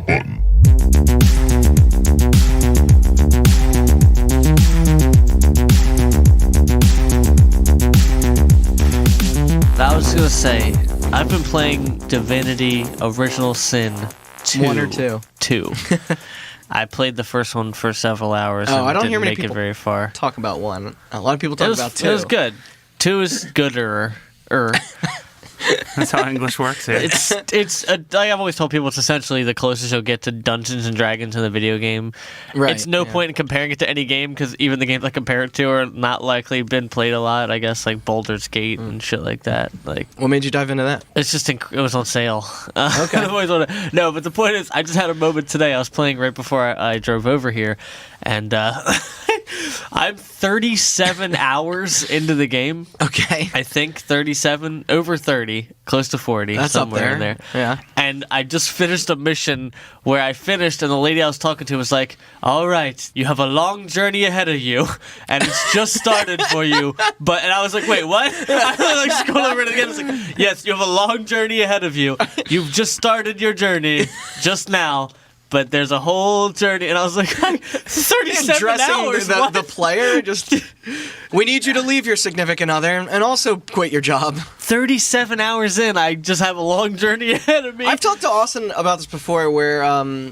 button. I was gonna say, I've been playing Divinity Original Sin 2. 1 or 2? 2. I played the first one for several hours and I don't didn't hear many make it people very far. talk about 1. A lot of people talk about 2. It was good. 2 is gooder. That's how English works here. Like I've always told people, it's essentially the closest you'll get to Dungeons and Dragons in the video game. Right, It's no point in comparing it to any game, because even the games I compare it to are not likely been played a lot. I guess like Baldur's Gate and shit like that. Like, What made you dive into that? it's just it was on sale. Okay. No, but the point is, I just had a moment today. I was playing right before I drove over here, and I'm 37 hours into the game. Okay. I think 37, over 30, close to 40, That's up somewhere in there. there. Yeah. And I just finished a mission where I finished, and the lady I was talking to was like, "All right, you have a long journey ahead of you, and it's just started for you." And I was like, "Wait, what?" I like scrolled over it again. It's like, "Yes, you have a long journey ahead of you. You've just started your journey just now." But there's a whole journey, and I was like, 37 Dressing hours? the player, just, we need you to leave your significant other and also quit your job. 37 hours in, I just have a long journey ahead of me. I've talked to Austin about this before, where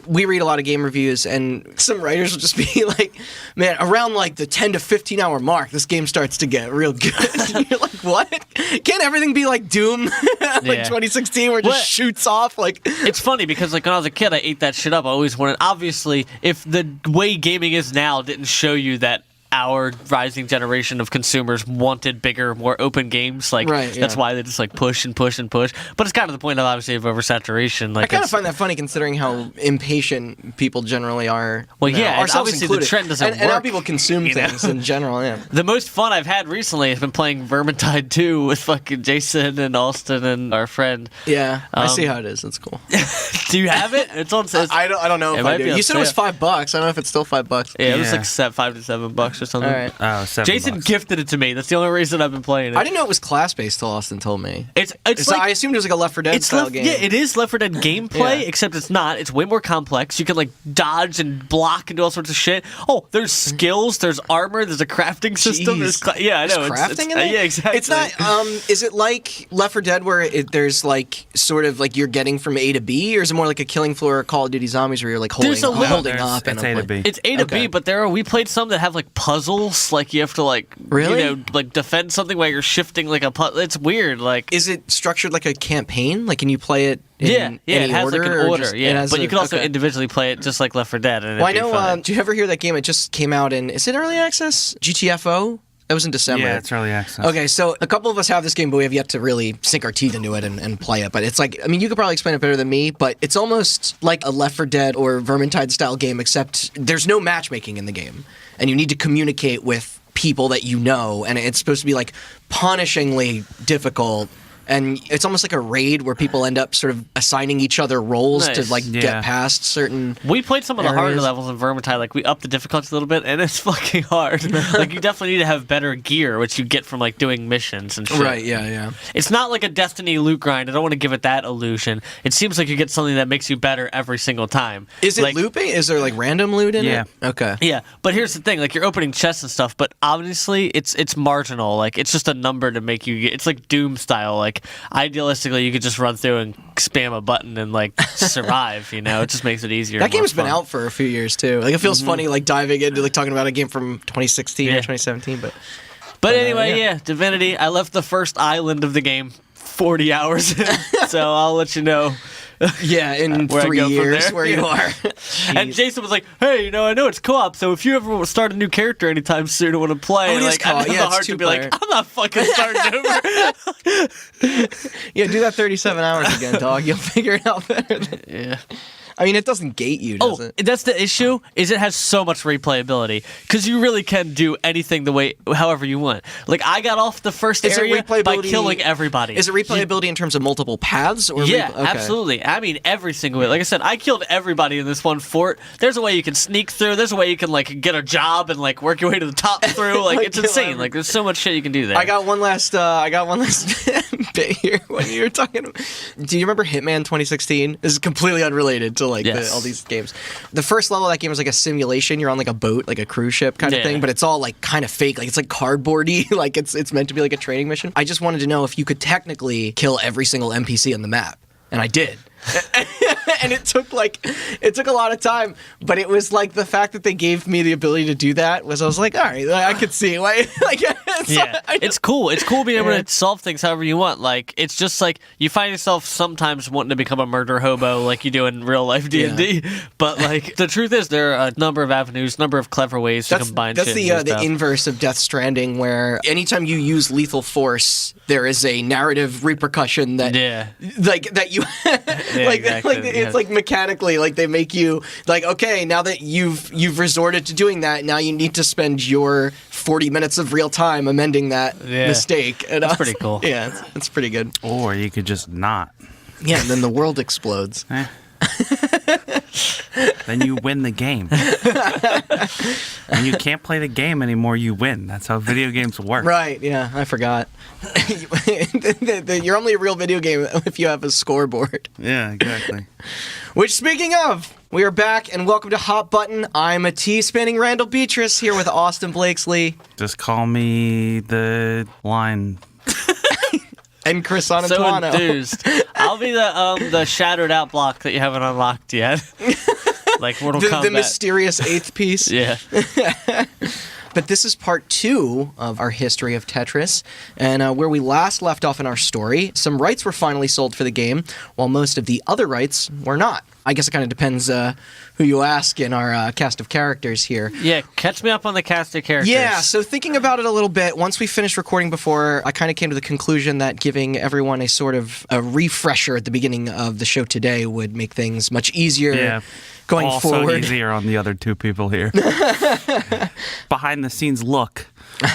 we read a lot of game reviews, and some writers will just be like, man, around like the 10 to 15 hour mark, this game starts to get real good. And you're like, what? Can't everything be like Doom, like 2016, where it just shoots off? Like, it's funny, because like when I was a kid, I ate that shit up. I always wanted, obviously, if the way gaming is now didn't show you that our rising generation of consumers wanted bigger, more open games, like that's why they just like push and push and push. But it's kind of the point of, obviously, of oversaturation. Like, I kind of find that funny, considering how impatient people generally are. Well, yeah, and ourselves obviously included. the trend doesn't work. And how people consume things in general, yeah. The most fun I've had recently has been playing Vermintide 2 with fucking Jason and Austin and our friend. Yeah, I see how it is. That's cool. Do you have it? It's on sale. I don't know if I do. You said it was $5. I don't know if it's still $5. Yeah, it was like $5 to $7 or something. All right. Oh, $7. Jason gifted it to me. That's the only reason I've been playing it. I didn't know it was class-based till Austin told me. It's So like, I assumed it was like a Left 4 Dead style game. Yeah, it is Left 4 Dead gameplay, Yeah. except it's not. It's way more complex. You can like dodge and block and do all sorts of shit. Oh, there's skills, there's armor, there's a crafting system. There's I know. There's crafting in it? Yeah, exactly. It's not. Is it like Left 4 Dead, where there's like sort of like you're getting from A to B, or is it more like a Killing Floor or Call of Duty Zombies, where you're like holding up? It's A to B. It's A to B, but we played some that have like puzzles. Like you have to like like defend something while you're shifting like a puzzle. It's weird. Like, is it structured like a campaign? Like, can you play it? In it has order, like an order. But you can also okay. individually play it just like Left 4 Dead. And Well, I know. Do you ever hear that game? It just came out in. Is it early access? GTFO. That was in December. Yeah, it's early access. Okay, so a couple of us have this game, but we have yet to really sink our teeth into it and play it. But it's like, I mean, you could probably explain it better than me, but it's almost like a Left 4 Dead or Vermintide style game, except there's no matchmaking in the game, and you need to communicate with people that you know, and it's supposed to be like punishingly difficult. And it's almost like a raid where people end up sort of assigning each other roles to like get past certain. We played some of the harder areas. levels in Vermintide. Like we upped the difficulty a little bit, and it's fucking hard. Like you definitely need to have better gear, which you get from like doing missions and shit. Right? Yeah. It's not like a Destiny loot grind. I don't want to give it that illusion. It seems like you get something that makes you better every single time. Is it like, looping? Is there like random loot in it? Okay. Yeah, but here's the thing: like you're opening chests and stuff, but obviously it's marginal. Like it's just a number to make you. It's like Doom style. Like idealistically, you could just run through and spam a button and like survive. You know, it just makes it easier. That game's been out for a few years too. Like it feels funny, like diving into like talking about a game from 2016 or 2017, But anyway, Divinity. I left the first island of the game 40 hours in, so I'll let you know. Yeah, in where 3 years there. where you are. And Jason was like, "Hey, I know it's co-op, so if you ever start a new character anytime soon and want to play, it is like, co-op. I have Yeah, the it's heart to be two-player. like, I'm not fucking starting over." Yeah, do that 37 hours again, dog. You'll figure it out better. Yeah. I mean, it doesn't gate you, does it? That's the issue, is it has so much replayability, because you really can do anything however you want. Like, I got off the first area by killing everybody. Is it replayability in terms of multiple paths? Or yeah, okay. absolutely. I mean, every single way. Like I said, I killed everybody in this one fort. There's a way you can sneak through. There's a way you can, like, get a job and, like, work your way to the top through. Like, it's insane. Like, there's so much shit you can do there. I got one last bit here when you were talking. Do you remember Hitman 2016? This is completely unrelated to, like Yes. all these games. The first level of that game was like a simulation. You're on like a boat, like a cruise ship kind of Yeah. thing, but it's all like kind of fake. Like it's like cardboardy. Like it's meant to be like a training mission. I just wanted to know if you could technically kill every single NPC on the map, and I did. And it took a lot of time, but it was like the fact that they gave me the ability to do that was I was like, all right, I could see why. It's cool. It's cool being able to solve things however you want. Like it's just like you find yourself sometimes wanting to become a murder hobo like you do in real life D&D. But like the truth is there are a number of avenues, number of clever ways to combine That's shit the and do the stuff. inverse of Death Stranding, where anytime you use lethal force, there is a narrative repercussion that that you exactly. it's like mechanically like they make you like, okay, now that you've resorted to doing that, now you need to spend your 40 minutes of real time amending that mistake. And That's pretty cool. Yeah, it's pretty good. Or you could just not. Yeah, and then the world explodes. Then you win the game. When you can't play the game anymore, you win. That's how video games work. Right, yeah, I forgot. You're only a real video game if you have a scoreboard. Yeah, exactly. Which, speaking of, we are back, and welcome to Hot Button. I'm a tea-spinning Randall Beatrice here with Austin Blakesley. Just call me the line. And Chris So Anatuano. enthused. I'll be the shattered out block that you haven't unlocked yet. Like Mortal Kombat. The mysterious eighth piece. Yeah. But this is part 2 of our history of Tetris, and where we last left off in our story, some rights were finally sold for the game, while most of the other rights were not. I guess it kind of depends who you ask in our cast of characters here. Yeah, catch me up on the cast of characters. Yeah, so thinking about it a little bit, once we finished recording before, I kind of came to the conclusion that giving everyone a sort of a refresher at the beginning of the show today would make things much easier going also forward. easier on the other two people here. Behind the scenes look.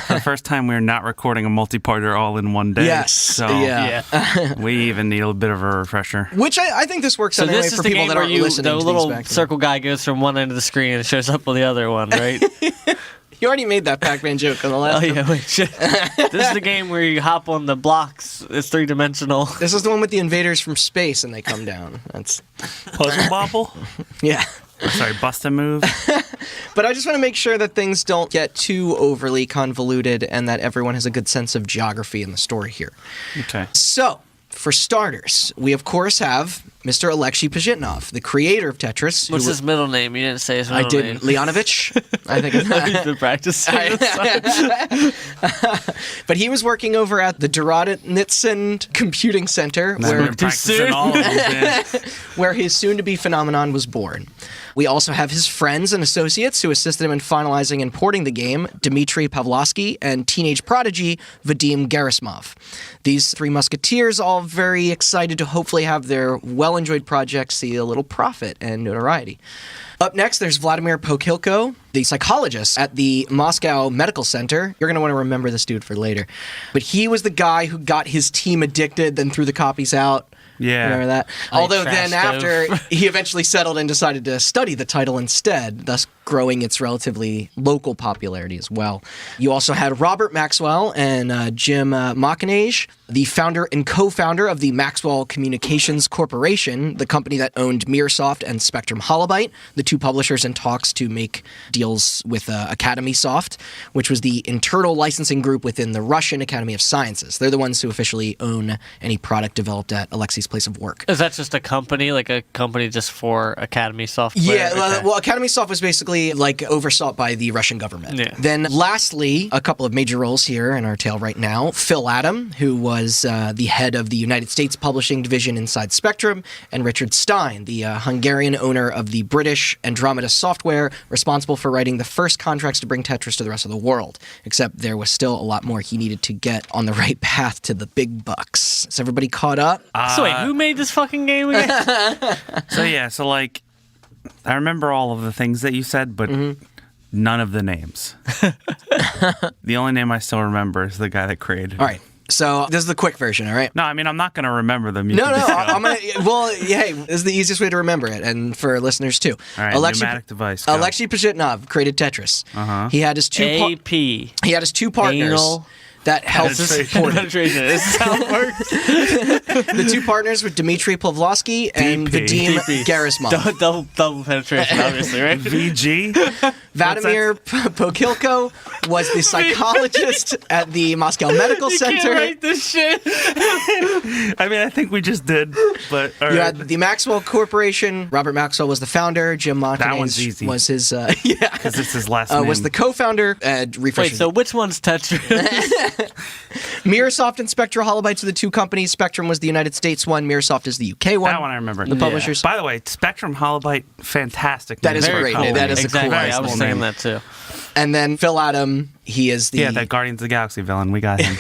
For the first time, we're not recording a multi-parter all in one day. Yes. So Yeah. we even need a bit of a refresher. Which I think this works So out anyway this is for the people game that where aren't you listening the to these little back then. circle guy goes from one end of the screen and shows up on the other one, right? You already made that Pac-Man joke on the last Oh yeah, wait, shit. This is the game where you hop on the blocks. It's 3-dimensional. This is the one with the invaders from space and they come down. That's Puzzle bobble? yeah. Sorry, bust a move. But I just want to make sure that things don't get too overly convoluted and that everyone has a good sense of geography in the story here. Okay. So, for starters, we of course have Mr. Alexei Pajitnov, the creator of Tetris. What's who- his middle name? You didn't say his middle I didn't. name. Leonovich? I think He's it's been practicing. But he was working over at the Dorodnitsin Computing Center, I've where been practicing all of these days. where his soon-to-be phenomenon was born. We also have his friends and associates who assisted him in finalizing and porting the game, Dmitry Pavlovsky and teenage prodigy Vadim Gerasimov. These three musketeers all very excited to hopefully have their well-enjoyed project see a little profit and notoriety. Up next, there's Vladimir Pokhilko, the psychologist at the Moscow Medical Center. You're going to want to remember this dude for later. But he was the guy who got his team addicted, then threw the copies out. Yeah. Remember that? Like Although trash then after, stove. he eventually settled and decided to study the title instead, thus growing its relatively local popularity as well. You also had Robert Maxwell and Jim Machinage, the founder and co-founder of the Maxwell Communications Corporation, the company that owned Mirrorsoft and Spectrum Holobyte, the two publishers in talks to make deals with Academy Soft, which was the internal licensing group within the Russian Academy of Sciences. They're the ones who officially own any product developed at Alexei's place of work. Is that just a company, like a company just for Academy software? Yeah, Okay. well, Academy Soft was basically like oversaw by the Russian government. Yeah. Then lastly, a couple of major roles here in our tale right now. Phil Adam, who was the head of the United States publishing division inside Spectrum, and Richard Stein, the Hungarian owner of the British Andromeda software, responsible for writing the first contracts to bring Tetris to the rest of the world. Except there was still a lot more he needed to get on the right path to the big bucks. Is everybody caught up? So wait, who made this fucking game again? So like, I remember all of the things that you said, but none of the names. The only name I still remember is the guy that created it. All right. So this is the quick version, all right? No, I mean, I'm not going to remember them. You No, can no, just go. I'm gonna. Well, hey, this is the easiest way to remember it, and for listeners too. All right, pneumatic device, go. Alexei Pajitnov created Tetris. Uh-huh. He had his two. AP. He had his two partners. Anal that helps support it. Penetration is how it works. The two partners were Dmitry Pavlovsky and Vadim DP. Gerasimov. Double penetration, obviously, right? VG? Vladimir Pokilko was the psychologist at the Moscow Medical You Center. can't write this shit. I mean, I think we just did, but all You right. had the Maxwell Corporation. Robert Maxwell was the founder. Jim That one's Montanez easy. was his Because it's his last name. was the co-founder. Wait, Refreshing. so which one's Tetris? Mirrorsoft and Spectral Holobytes are the two companies. Spectrum was the United States one. Mirrorsoft is the UK one. That one I remember. The publishers. By the way, Spectrum Holobyte, fantastic. That name is for a great company. name. That is exactly. a cool I was name. thinking that too. And then Phil Adam, he is the... Yeah, that Guardians of the Galaxy villain. We got him.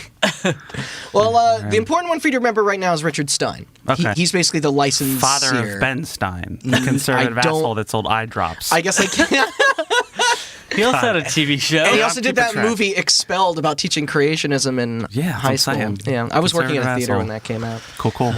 Well, the important one for you to remember right now is Richard Stein. Okay. He's basically the licensee. Father of Ben Stein, the conservative I don't- asshole that sold eye drops. I guess I can't... He also had a TV show. And he I'm also did keeping that track. movie Expelled about teaching creationism in Yeah, that's high what I'm school. saying. Yeah, I was working at a Conservative theater when asshole. that came out. Cool.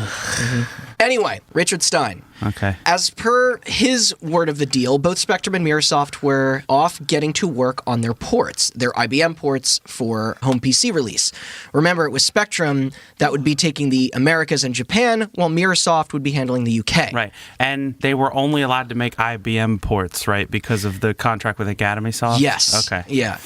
Anyway, Richard Stein. Okay. As per his word of the deal, both Spectrum and Mirrorsoft were off getting to work on their ports, their IBM ports for home PC release. Remember, it was Spectrum that would be taking the Americas and Japan, while Mirrorsoft would be handling the UK. Right. And they were only allowed to make IBM ports, right? Because of the contract with Academy Soft? Yes. Okay. Yeah.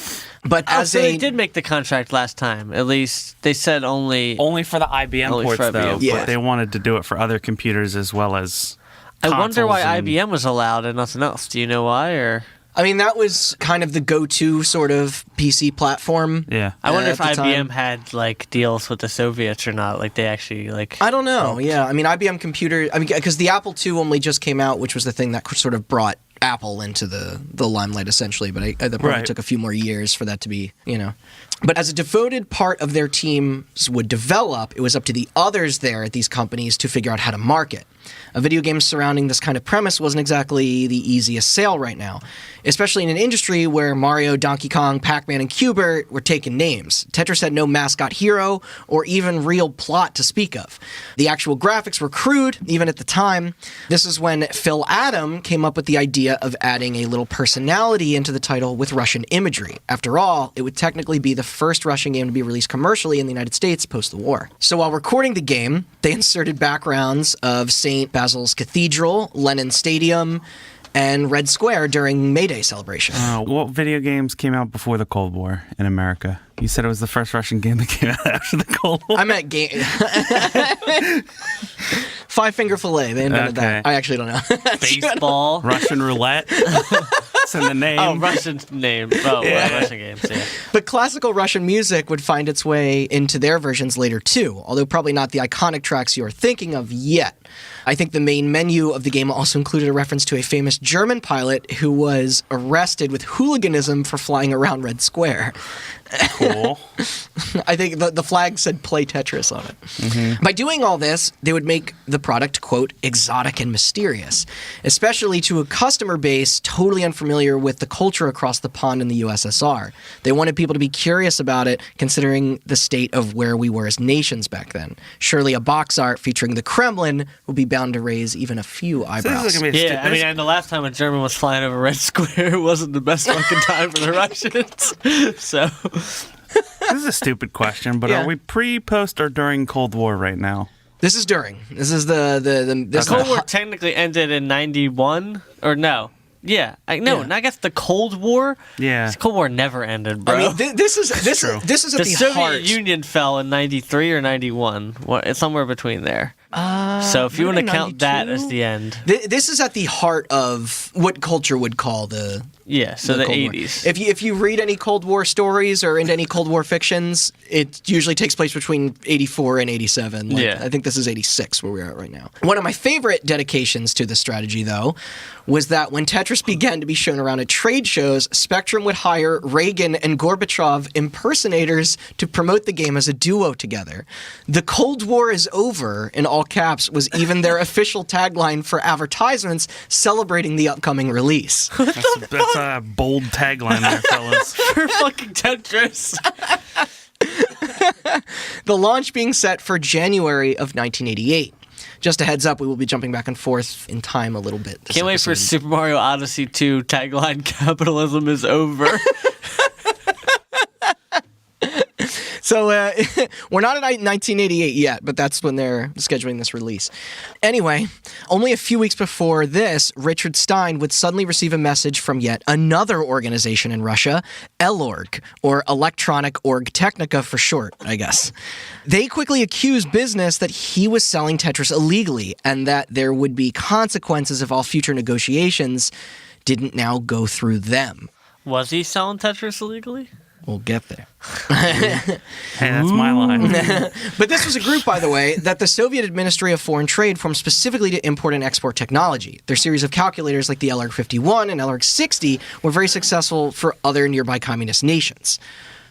But Oh, as so a... they did make the contract last time. At least they said only. Only for the IBM Only ports, for though. IBM. Yeah. But they wanted to do it for other computers as well as I wonder why consoles and- IBM was allowed and nothing else. Do you know why? Or I mean, that was kind of the go-to sort of PC platform. Yeah. I wonder if at the IBM time. had like deals with the Soviets or not. Like they actually like. I don't know. Yeah, I mean, IBM computer. I mean, because the Apple II only just came out, which was the thing that sort of brought Apple into the limelight, essentially. But that probably Right. took a few more years for that to be, But as a devoted part of their teams would develop, it was up to the others there at these companies to figure out how to market. A video game surrounding this kind of premise wasn't exactly the easiest sale right now, especially in an industry where Mario, Donkey Kong, Pac-Man, and Q*bert were taking names. Tetris had no mascot hero or even real plot to speak of. The actual graphics were crude, even at the time. This is when Phil Adam came up with the idea of adding a little personality into the title with Russian imagery. After all, it would technically be the first Russian game to be released commercially in the United States post the war. So while recording the game, they inserted backgrounds of St. Basil's Cathedral, Lenin Stadium, and Red Square during May Day celebration. What video games came out before the Cold War in America? You said it was the first Russian game that came out after the Cold War. I meant game. Five Finger Fillet. They invented Okay. that. I actually don't know. baseball. Russian roulette. It's in the name. Oh, Russian name. Oh, well, Russian games. Yeah. But classical Russian music would find its way into their versions later too, although probably not the iconic tracks you're thinking of yet. I think the main menu of the game also included a reference to a famous German pilot who was arrested with hooliganism for flying around Red Square. Cool. I think the flag said play Tetris on it. By doing all this, they would make the product, quote, exotic and mysterious, especially to a customer base totally unfamiliar with the culture across the pond in the USSR. They wanted people to be curious about it, considering the state of where we were as nations back then. Surely a box art featuring the Kremlin would be bound to raise even a few So eyebrows. this is gonna be a Yeah, I mean, and the last time a German was flying over Red Square, it wasn't the best fucking time for the Russians. So, this is a stupid question, but Yeah. are we pre, post, or during Cold War right now? This is during. This is this the is Cold the War hot- technically ended in '91, or no? Yeah, Yeah. I guess the Cold War. Yeah. The Cold War never ended, bro. I mean, this is true. this is at the the Soviet heart. Union fell in '93 or '91. It's somewhere between there. So if you want to maybe count that 92? as the end, This is at the heart of what culture would call the yeah. So the Cold War. '80s. If you read any Cold War stories or into any Cold War fictions, it usually takes place between 84 and 87. Yeah. I think this is 86 where we're at right now. One of my favorite dedications to this strategy, though, was that when Tetris began to be shown around at trade shows, Spectrum would hire Reagan and Gorbachev impersonators to promote the game as a duo together. The Cold War is over, in all caps, was even their official tagline for advertisements celebrating the upcoming release. That's a bold tagline there, fellas. For fucking Tetris. The launch being set for January of 1988. Just a heads up, we will be jumping back and forth in time a little bit. this Can't wait for episode. Super Mario Odyssey 2 tagline: "Capitalism is over." So So we're not in 1988 yet, but that's when they're scheduling this release. Anyway, only a few weeks before this, Richard Stein would suddenly receive a message from yet another organization in Russia, ELORG, or Electronic Org Technica for short, I guess. They quickly accused business that he was selling Tetris illegally and that there would be consequences if all future negotiations didn't now go through them. Was he selling Tetris illegally? We'll get there. Hey, that's my line. But this was a group, by the way, that the Soviet Ministry of Foreign Trade formed specifically to import and export technology. Their series of calculators like the LRG 51 and LRG 60 were very successful for other nearby communist nations.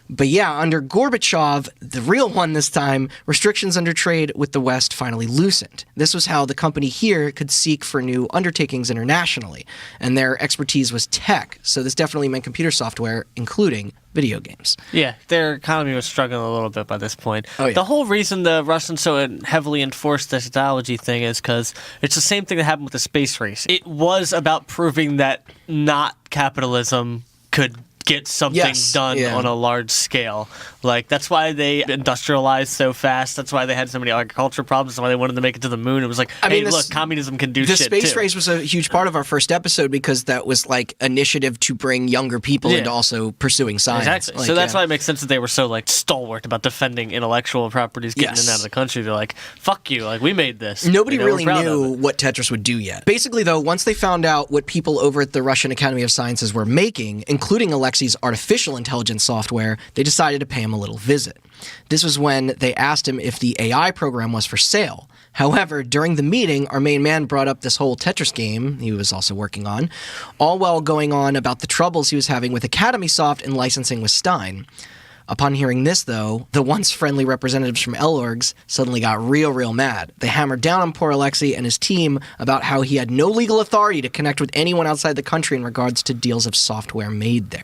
But yeah, under Gorbachev, the real one this time, restrictions under trade with the West finally loosened. This was how the company here could seek for new undertakings internationally, and their expertise was tech, so this definitely meant computer software, including video games. Yeah, their economy was struggling a little bit by this point. Oh, yeah. The whole reason the Russians so heavily enforced the technology thing is because it's the same thing that happened with the space race. It was about proving that not capitalism could get something done on a large scale. Like, that's why they industrialized so fast. That's why they had so many agriculture problems. That's why they wanted to make it to the moon. It was like, look, communism can do shit too. The space race was a huge part of our first episode because that was like initiative to bring younger people into also pursuing science. Exactly. Like, so that's why it makes sense that they were so like stalwart about defending intellectual properties getting in and out of the country. They're like, fuck you, like we made this. Nobody really knew what Tetris would do yet. Basically, though, once they found out what people over at the Russian Academy of Sciences were making, including Alexei's artificial intelligence software, they decided to pay him a little visit. This was when they asked him if the AI program was for sale. However, during the meeting, our main man brought up this whole Tetris game he was also working on, all while going on about the troubles he was having with Academy Soft and licensing with Stein. Upon hearing this, though, the once friendly representatives from ELORGs suddenly got real mad. They hammered down on poor Alexei and his team about how he had no legal authority to connect with anyone outside the country in regards to deals of software made there.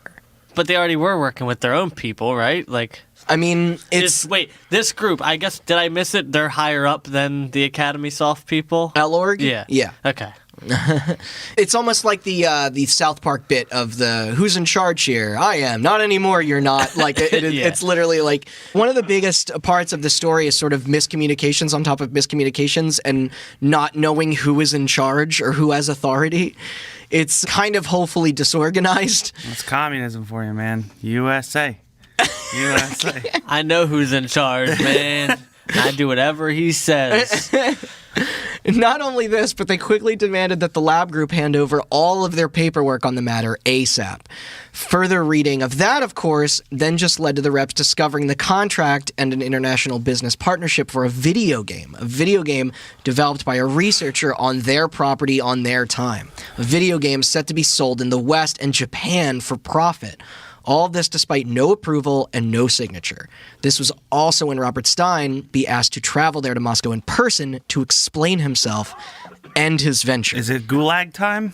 But they already were working with their own people, right? Like, I mean, it's... this group, I guess, did I miss it? They're higher up than the Academy Soft people? ELORG? Yeah. Yeah. Okay. It's almost like the South Park bit of the who's in charge here? I am. Not anymore, you're not. Like it's literally like one of the biggest parts of the story is sort of miscommunications on top of miscommunications and not knowing who is in charge or who has authority. It's kind of hopefully disorganized. That's communism for you, man. USA. USA. I know who's in charge, man. I do whatever he says. Not only this, but they quickly demanded that the lab group hand over all of their paperwork on the matter ASAP. Further reading of that, of course, then just led to the reps discovering the contract and an international business partnership for a video game developed by a researcher on their property on their time. A video game set to be sold in the West and Japan for profit. All of this despite no approval and no signature. This was also when Robert Stein be asked to travel there to Moscow in person to explain himself and his venture. Is it Gulag time?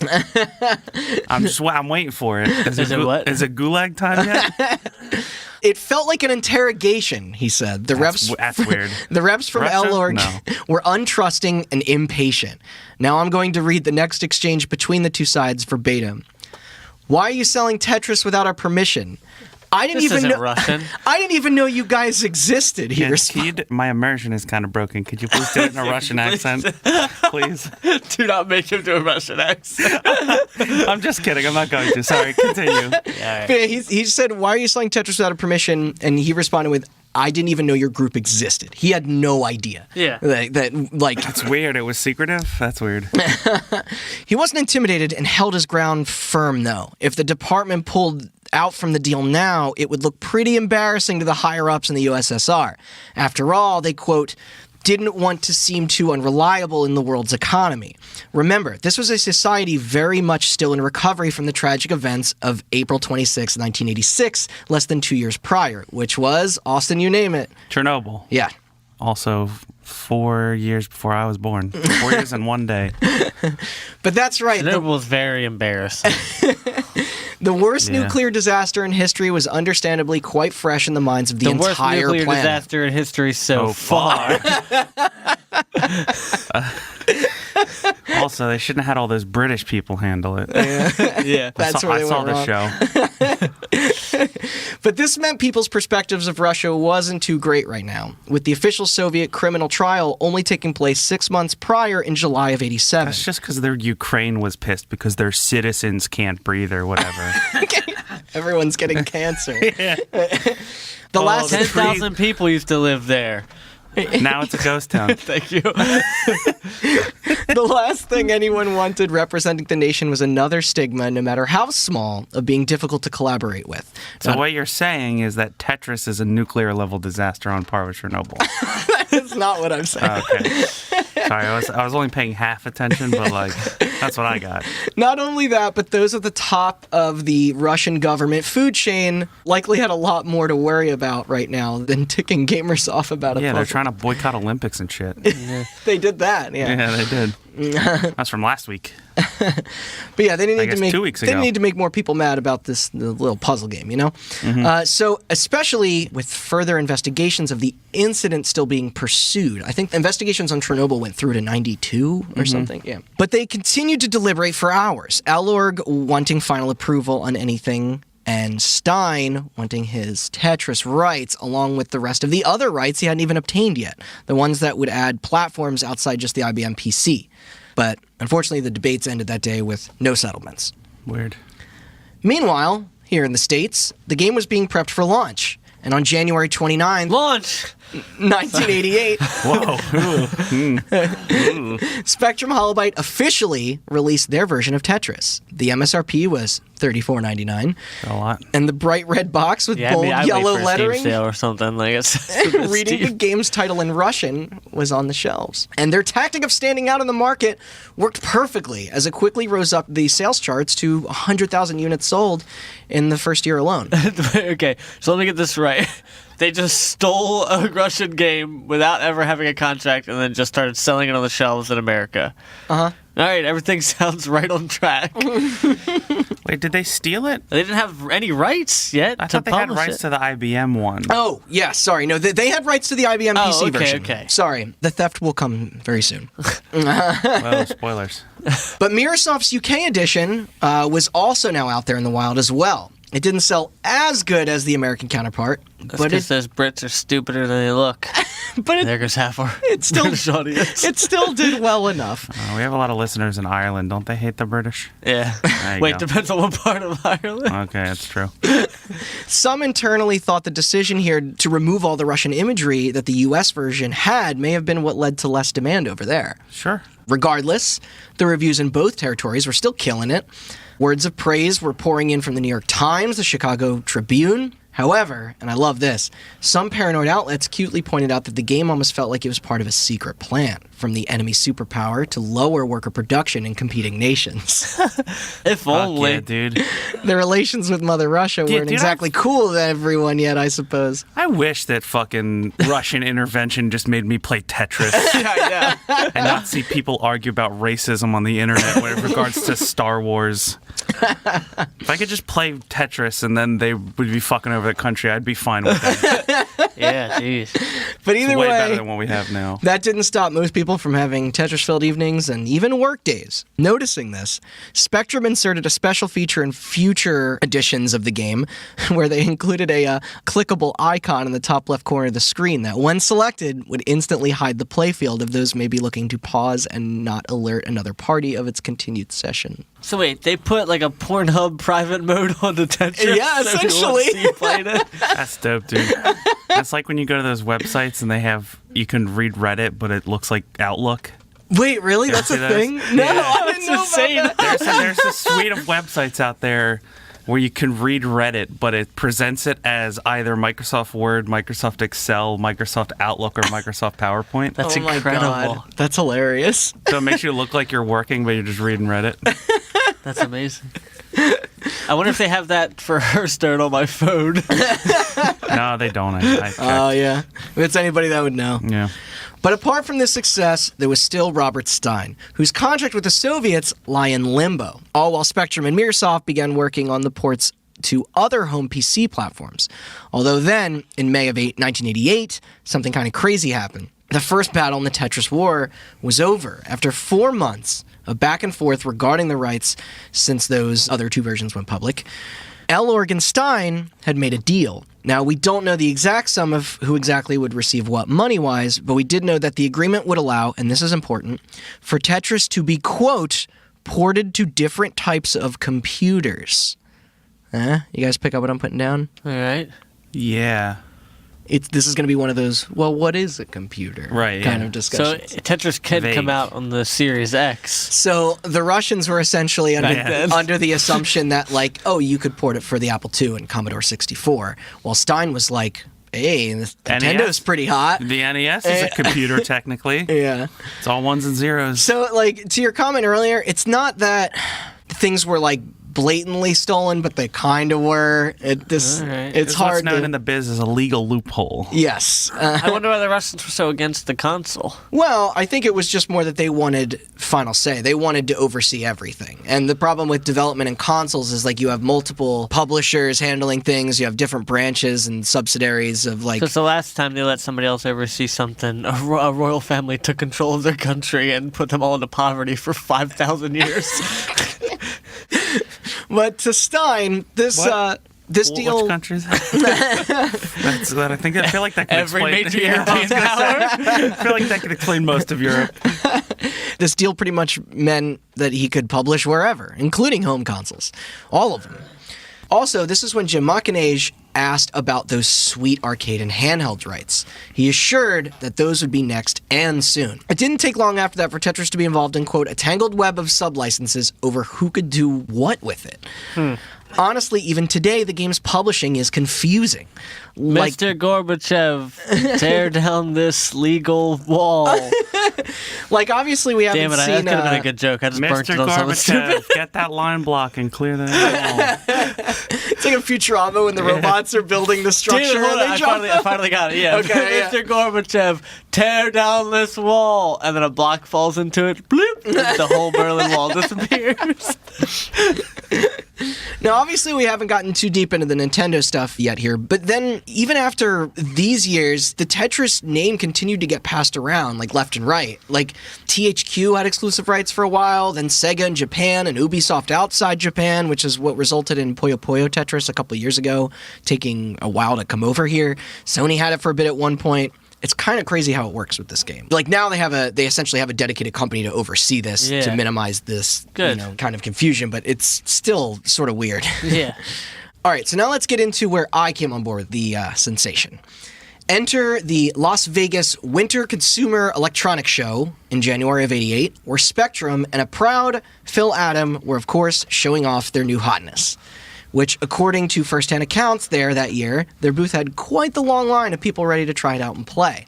I'm waiting for it. Is it what? Is it Gulag time yet? It felt like an interrogation, he said. That's weird. The reps from ELORG were untrusting and impatient. Now I'm going to read the next exchange between the two sides verbatim. Why are you selling Tetris without our permission? I didn't even know Russian. I didn't even know you guys existed. He responded. My immersion is kind of broken. Could you please do it in a Russian accent, please? Do not make him do a Russian accent. I'm just kidding. I'm not going to. Sorry. Continue. Yeah, right. He said, "Why are you selling Tetris without permission?" And he responded with, "I didn't even know your group existed." He had no idea. Yeah. That's weird. It was secretive. That's weird. He wasn't intimidated and held his ground firm, though. If the department pulled out from the deal now, it would look pretty embarrassing to the higher-ups in the USSR. After all, they, quote, didn't want to seem too unreliable in the world's economy. Remember, this was a society very much still in recovery from the tragic events of April 26, 1986, less than 2 years prior, which was, Austin, you name it. Chernobyl. Yeah. Also, 4 years before I was born. 4 years and 1 day. But that's right. Chernobyl was very embarrassing. The worst nuclear disaster in history was understandably quite fresh in the minds of the entire planet. The worst nuclear disaster in history so far. Also, they shouldn't have had all those British people handle it. Yeah. That's where I they saw went the wrong. show. But this meant people's perspectives of Russia wasn't too great right now, with the official Soviet criminal trial only taking place 6 months prior in July of 87. That's just because their Ukraine was pissed because their citizens can't breathe or whatever. Everyone's getting cancer. Yeah. The last 10,000 people used to live there. Now it's a ghost town. Thank you. The last thing anyone wanted representing the nation was another stigma, no matter how small, of being difficult to collaborate with. So what you're saying is that Tetris is a nuclear level disaster on par with Chernobyl. That's not what I'm saying. Okay. Sorry, I was only paying half attention, but that's what I got. Not only that, but those at the top of the Russian government food chain likely had a lot more to worry about right now than ticking gamers off about a Yeah, they're puzzle. trying to boycott Olympics and shit. They did that, yeah. Yeah, they did. That's from last week. But yeah, they didn't I need to guess make 2 weeks they ago. didn't need to make more people mad about the little puzzle game, you know. So especially with further investigations of the incident still being pursued, I think the investigations on Chernobyl went through to 92 or something. Yeah, but they continued to deliberate for hours. Elorg wanting final approval on anything, and Stein wanting his Tetris rights, along with the rest of the other rights he hadn't even obtained yet, the ones that would add platforms outside just the IBM PC. But unfortunately, the debates ended that day with no settlements. Weird. Meanwhile, here in the States, the game was being prepped for launch. And on January 29th, Launch! 1988, Whoa. Spectrum Holobyte officially released their version of Tetris. The MSRP was $34.99, A lot. and the bright red box with Yeah, bold I'd yellow wait for a Steam lettering sale or something. Like it's reading the game's title in Russian was on the shelves. And their tactic of standing out in the market worked perfectly, as it quickly rose up the sales charts to 100,000 units sold in the first year alone. Okay, so let me get this right. They just stole a Russian game without ever having a contract and then just started selling it on the shelves in America. Uh-huh. All right, everything sounds right on track. Wait, did they steal it? They didn't have any rights yet I to thought they had publish rights it. to the IBM one. Oh, yeah, sorry. No, they had rights to the IBM PC okay, version. okay. Sorry, the theft will come very soon. Well, spoilers. But Microsoft's UK edition was also now out there in the wild as well. It didn't sell as good as the American counterpart, That's but because those Brits are stupider than they look. There goes half our still- British audience. it still did well enough. We have a lot of listeners in Ireland. Don't they hate the British? Yeah. There you Wait, go. depends on what part of Ireland. Okay, that's true. Some internally thought the decision here to remove all the Russian imagery that the US version had may have been what led to less demand over there. Sure. Regardless, the reviews in both territories were still killing it. Words of praise were pouring in from the New York Times, the Chicago Tribune. However, and I love this, some paranoid outlets cutely pointed out that the game almost felt like it was part of a secret plan from the enemy superpower to lower worker production in competing nations. If Fuck only. yeah, dude. The relations with Mother Russia weren't dude, exactly cool to everyone yet, I suppose. I wish that fucking Russian intervention just made me play Tetris Yeah, yeah. and not see people argue about racism on the internet with regards to Star Wars. If I could just play Tetris and then they would be fucking over the country, I'd be fine with that. Yeah, jeez. But It's either way better way, than what we have now. that didn't stop most people from having Tetris-filled evenings and even work days. Noticing this, Spectrum inserted a special feature in future editions of the game where they included a clickable icon in the top left corner of the screen that, when selected, would instantly hide the playfield of those maybe looking to pause and not alert another party of its continued session. So wait, they put like a Pornhub private mode on the Tetris? Yeah, so everyone essentially. see you played it? That's dope, dude. That's like when you go to those websites and you can read Reddit, but it looks like Outlook. Wait, really? That's see a those? thing? No, Yeah. I didn't know insane. about that. There's a suite of websites out there where you can read Reddit, but it presents it as either Microsoft Word, Microsoft Excel, Microsoft Outlook, or Microsoft PowerPoint. That's Oh my incredible. God. That's hilarious. So it makes you look like you're working, but you're just reading Reddit. That's amazing. I wonder if they have that for Hearthstone on my phone. No, they don't. I checked. Oh, yeah. If it's anybody that would know. Yeah. But apart from this success, there was still Robert Stein, whose contract with the Soviets lie in limbo, all while Spectrum and Microsoft began working on the ports to other home PC platforms. Although then, in May of 1988, something kind of crazy happened. The first battle in the Tetris War was over after 4 months a back and forth regarding the rights since those other two versions went public. L. Stein had made a deal. Now, we don't know the exact sum of who exactly would receive what money-wise, but we did know that the agreement would allow, and this is important, for Tetris to be, quote, ported to different types of computers. You guys pick up what I'm putting down? All right. Yeah. This is going to be one of those, well, what is a computer? Right, kind yeah. of So discussions. Tetris can Vague. come out on the Series X. So the Russians were essentially Back then. under the assumption that, like, oh, you could port it for the Apple II and Commodore 64. While Stein was like, hey, this Nintendo's pretty hot. The NES is a computer, technically. Yeah. It's all ones and zeros. So, like, to your comment earlier, it's not that things were, like, blatantly stolen, but they kind of were. All right. It's It's hard what's known to... in the biz as a legal loophole. Yes. I wonder why the Russians were so against the console. Well, I think it was just more that they wanted final say. They wanted to oversee everything. And the problem with development in consoles is, like, you have multiple publishers handling things. You have different branches and subsidiaries of, like... Because the last time they let somebody else oversee something, a royal family took control of their country and put them all into poverty for 5,000 years. But to Stein, this deal... Which country is that? I feel like that could Every explain... major Yeah, I European was gonna say, power. I feel like that could explain most of Europe. This deal pretty much meant that he could publish wherever, including home consoles. All of them. Also, this is when Jim Machinage asked about those sweet arcade and handheld rights. He assured that those would be next and soon. It didn't take long after that for Tetris to be involved in, quote, a tangled web of sub-licenses over who could do what with it. Honestly, even today, the game's publishing is confusing. Like, Mr. Gorbachev, tear down this legal wall. like obviously, we haven't Damn it, that seen... could have been a good joke. I just burnt Mr. it on something stupid. Gorbachev, get that line block and clear that wall. It's like a Futurama when the robots are building the structure. Dude, hold and on, they I jump finally got it. Yeah. Okay, yeah. Mr. Gorbachev, tear down this wall, and then a block falls into it. Bloop! The whole Berlin Wall disappears. Now, obviously, we haven't gotten too deep into the Nintendo stuff yet here, but then even after these years, the Tetris name continued to get passed around, like, left and right. Like, THQ had exclusive rights for a while, then Sega in Japan and Ubisoft outside Japan, which is what resulted in Puyo Puyo Tetris a couple years ago, taking a while to come over here. Sony had it for a bit at one point. It's kind of crazy how it works with this game. Like, now they essentially have a dedicated company to oversee this, Yeah. to minimize this, Good. kind of confusion, but it's still sort of weird. Yeah. All right, so now let's get into where I came on board with the sensation. Enter the Las Vegas Winter Consumer Electronics Show in January of '88, where Spectrum and a proud Phil Adam were, of course, showing off their new hotness. Which, according to first-hand accounts there that year, their booth had quite the long line of people ready to try it out and play.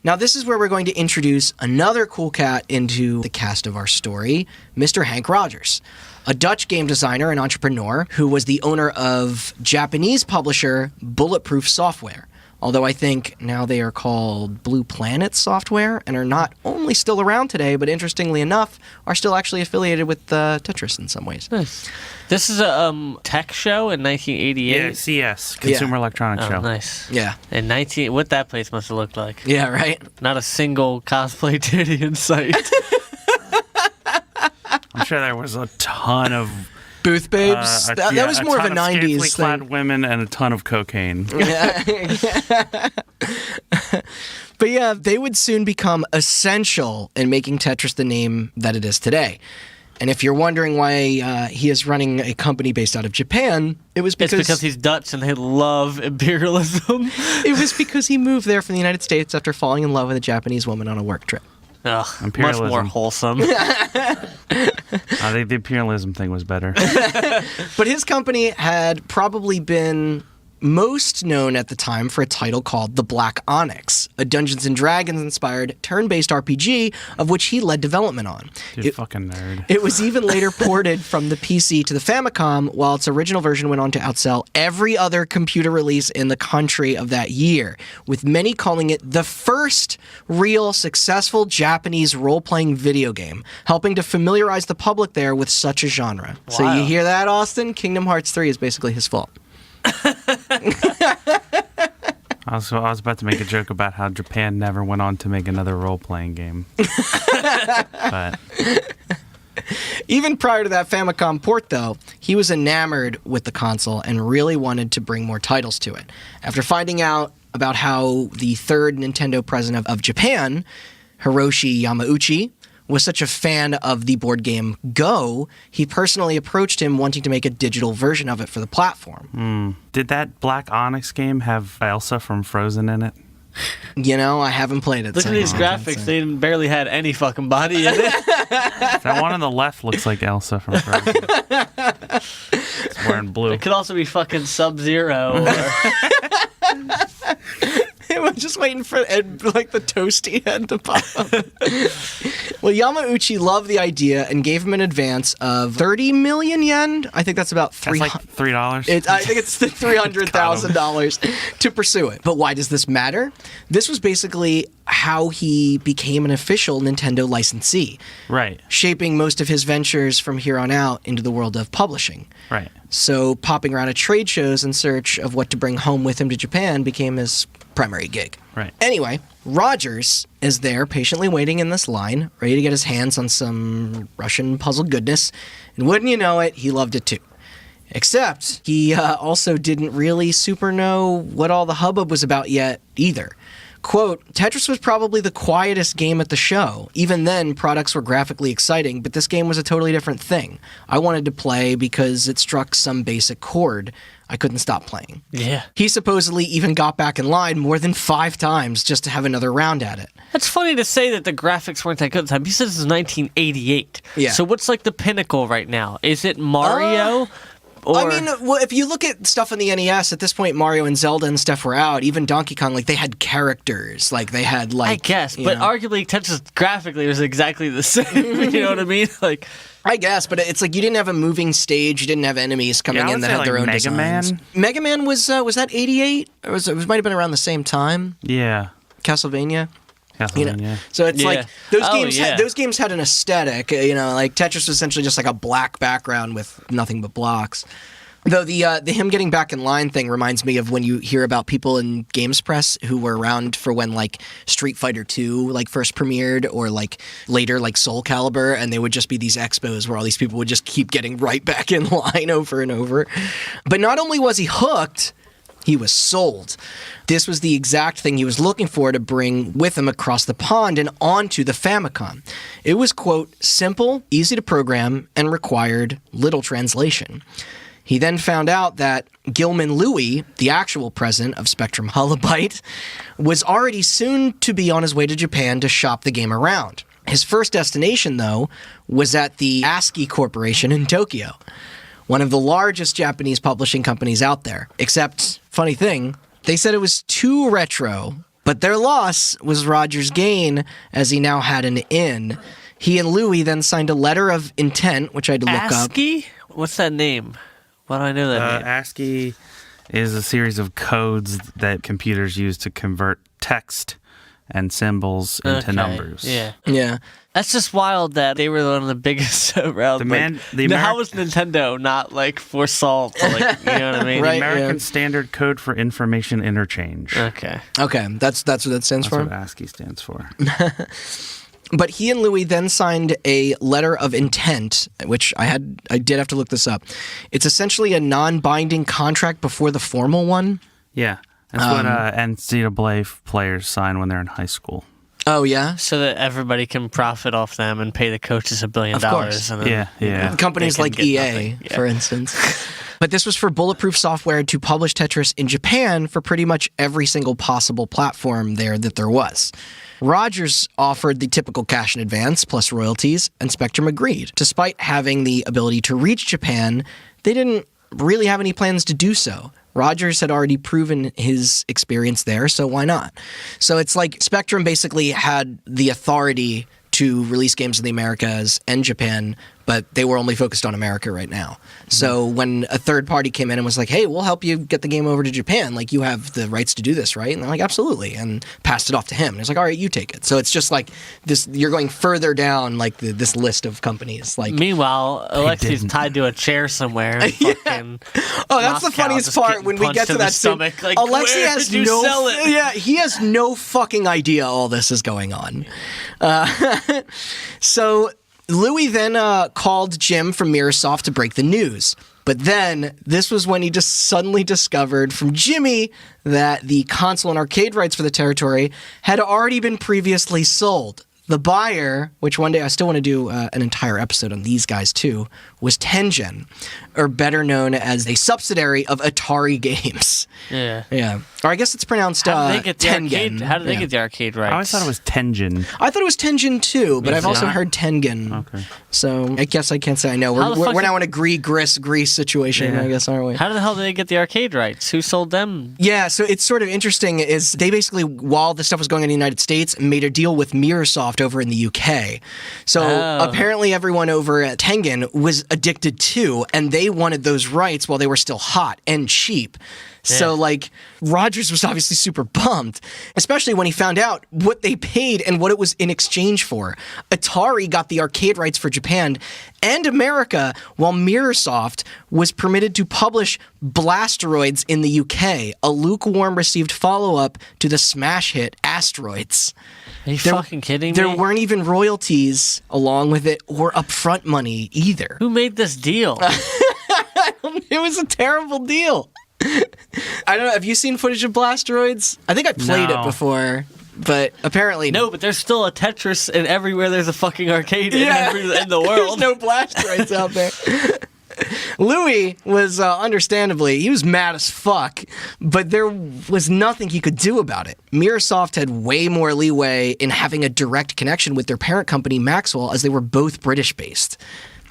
Now, this is where we're going to introduce another cool cat into the cast of our story, Mr. Hank Rogers, a Dutch game designer and entrepreneur who was the owner of Japanese publisher Bulletproof Software. Although I think now they are called Blue Planet Software and are not only still around today, but interestingly enough, are still actually affiliated with Tetris in some ways. Nice. This is a tech show in 1988. Yeah, CS, Consumer Electronics Oh, Show. nice. Yeah. And what that place must have looked like. Yeah, right? Not a single cosplay titty in sight. I'm sure there was a ton of... Booth babes. That was more of a 90s clad thing. women and a ton of cocaine. But yeah, they would soon become essential in making Tetris the name that it is today. And if you're wondering why he is running a company based out of Japan, it was It's because because he's Dutch and they love imperialism. it was because he moved there from the United States after falling in love with a Japanese woman on a work trip. Ugh, much Imperialism. more wholesome. I think the imperialism thing was better. But his company had probably been most known at the time for a title called The Black Onyx, a Dungeons & Dragons-inspired turn-based RPG of which he led development on. Dude, fucking nerd. It was even later ported from the PC to the Famicom, while its original version went on to outsell every other computer release in the country of that year, with many calling it the first real successful Japanese role-playing video game, helping to familiarize the public there with such a genre. So Wow. you hear that, Austin? Kingdom Hearts 3 is basically his fault. I was about to make a joke about how Japan never went on to make another role-playing game. But Even prior to that Famicom port, though, he was enamored with the console and really wanted to bring more titles to it. After finding out about how the third Nintendo president of Japan, Hiroshi Yamauchi, was such a fan of the board game Go, he personally approached him wanting to make a digital version of it for the platform. Did that Black Onyx game have Elsa from Frozen in it? I haven't played it. Look at these graphics. They barely had any fucking body in it. That one on the left looks like Elsa from Frozen. It's wearing blue. It could also be fucking Sub-Zero. I'm just waiting for the toasty head to pop up. Well, Yamauchi loved the idea and gave him an advance of 30 million yen. I think that's about That's like $3. I think it's the $300,000 to pursue it. But why does this matter? This was basically how he became an official Nintendo licensee. Right. Shaping most of his ventures from here on out into the world of publishing. Right. So popping around at trade shows in search of what to bring home with him to Japan became his primary gig. Right. Anyway, Rogers is there patiently waiting in this line, ready to get his hands on some Russian puzzle goodness, and wouldn't you know it, he loved it too. Except he also didn't really super know what all the hubbub was about yet either. Quote, Tetris was probably the quietest game at the show. Even then, products were graphically exciting, but this game was a totally different thing. I wanted to play because it struck some basic chord. I couldn't stop playing. Yeah. He supposedly even got back in line more than 5 times just to have another round at it. That's funny to say that the graphics weren't that good at the time. He says this is 1988. Yeah. So what's like the pinnacle right now? Is it Mario? If you look at stuff on the NES, at this point, Mario and Zelda and stuff were out. Even Donkey Kong, they had characters. They had, I guess, but arguably Tetris graphically was exactly the same. You know what I mean? I guess, but it's you didn't have a moving stage. You didn't have enemies coming in that had their own Mega designs. Man? Mega Man was that 88? Or it might have been around the same time. Yeah. Castlevania. Castlevania. So it's Yeah. those games had an aesthetic. Tetris was essentially just a black background with nothing but blocks. Though the him getting back in line thing reminds me of when you hear about people in games press who were around for when Street Fighter 2 first premiered, or later Soul Calibur, and they would just be these expos where all these people would just keep getting right back in line over and over. But not only was he hooked, he was sold. This was the exact thing he was looking for to bring with him across the pond and onto the Famicom. It was, quote, simple, easy to program, and required little translation. He then found out that Gilman Louie, the actual president of Spectrum Holobyte, was already soon to be on his way to Japan to shop the game around. His first destination, though, was at the ASCII Corporation in Tokyo, one of the largest Japanese publishing companies out there. Except, funny thing, they said it was too retro, but their loss was Roger's gain, as he now had an in. He and Louie then signed a letter of intent, which I had to look up. ASCII? What's that name? Why do I know that name? ASCII is a series of codes that computers use to convert text and symbols into numbers. Yeah. Yeah. That's just wild that they were one of the biggest around. How was Nintendo not foresaw? You know what I mean? Right. The American Standard Code for Information Interchange. Okay. Okay, that's what that stands for? That's what ASCII stands for. But he and Louie then signed a letter of intent, which I did have to look this up. It's essentially a non-binding contract before the formal one. Yeah. That's what NCAA players sign when they're in high school. Oh, yeah? So that everybody can profit off them and pay the coaches $1 billion. Of course. And then, Yeah. Companies like EA, for instance. But this was for bulletproof software to publish Tetris in Japan for pretty much every single possible platform that there was. Rogers offered the typical cash in advance plus royalties, and Spectrum agreed. Despite having the ability to reach Japan, they didn't really have any plans to do so. Rogers had already proven his experience there, so why not? So it's Spectrum basically had the authority to release games in the Americas and Japan, but they were only focused on America right now. So when a third party came in and was like, hey, we'll help you get the game over to Japan, you have the rights to do this, right? And they're like, absolutely, and passed it off to him. And he's like, all right, you take it. So it's just this, you're going further down this list of companies. Meanwhile, Alexi's tied to a chair somewhere. Fucking oh, that's the funniest part when we get to that stomach. Alexi has sell it? Yeah, he has no fucking idea all this is going on. So Louis then called Jim from Mirrorsoft to break the news. But then, this was when he just suddenly discovered from Jimmy that the console and arcade rights for the territory had already been previously sold. The buyer, which one day I still want to do an entire episode on these guys too, was Tengen, or better known as a subsidiary of Atari Games. Yeah. Yeah. Or I guess it's pronounced How did they get the Tengen. arcade? How did they get the arcade rights? I always thought it was Tengen. I thought it was Tengen too, but I've also not? heard Tengen. Okay. So I guess I can't say I know. How the We're fuck now in a Greece situation, Yeah. I guess, aren't we? How the hell did they get the arcade rights? Who sold them? Yeah, so it's sort of interesting is they basically, while this stuff was going on in the United States, made a deal with Mirrorsoft over in the UK. So apparently everyone over at Tengen was addicted too, and they wanted those rights while they were still hot and cheap. So, like, Rogers was obviously super bummed, especially when he found out what they paid and what it was in exchange for. Atari got the arcade rights for Japan and America, while Mirrorsoft was permitted to publish Blasteroids in the UK, a lukewarm received follow-up to the smash hit Asteroids. Are you fucking kidding me? There weren't even royalties along with it or upfront money either. Who made this deal? It was a terrible deal. I don't know. Have you seen footage of Blasteroids? I think I played No. it before, but apparently No, but there's still a Tetris, and everywhere there's a fucking arcade in the world. There's no Blasteroids out there. Louis was understandably, he was mad as fuck, but there was nothing he could do about it. Mirrorsoft had way more leeway in having a direct connection with their parent company, Maxwell, as they were both British-based.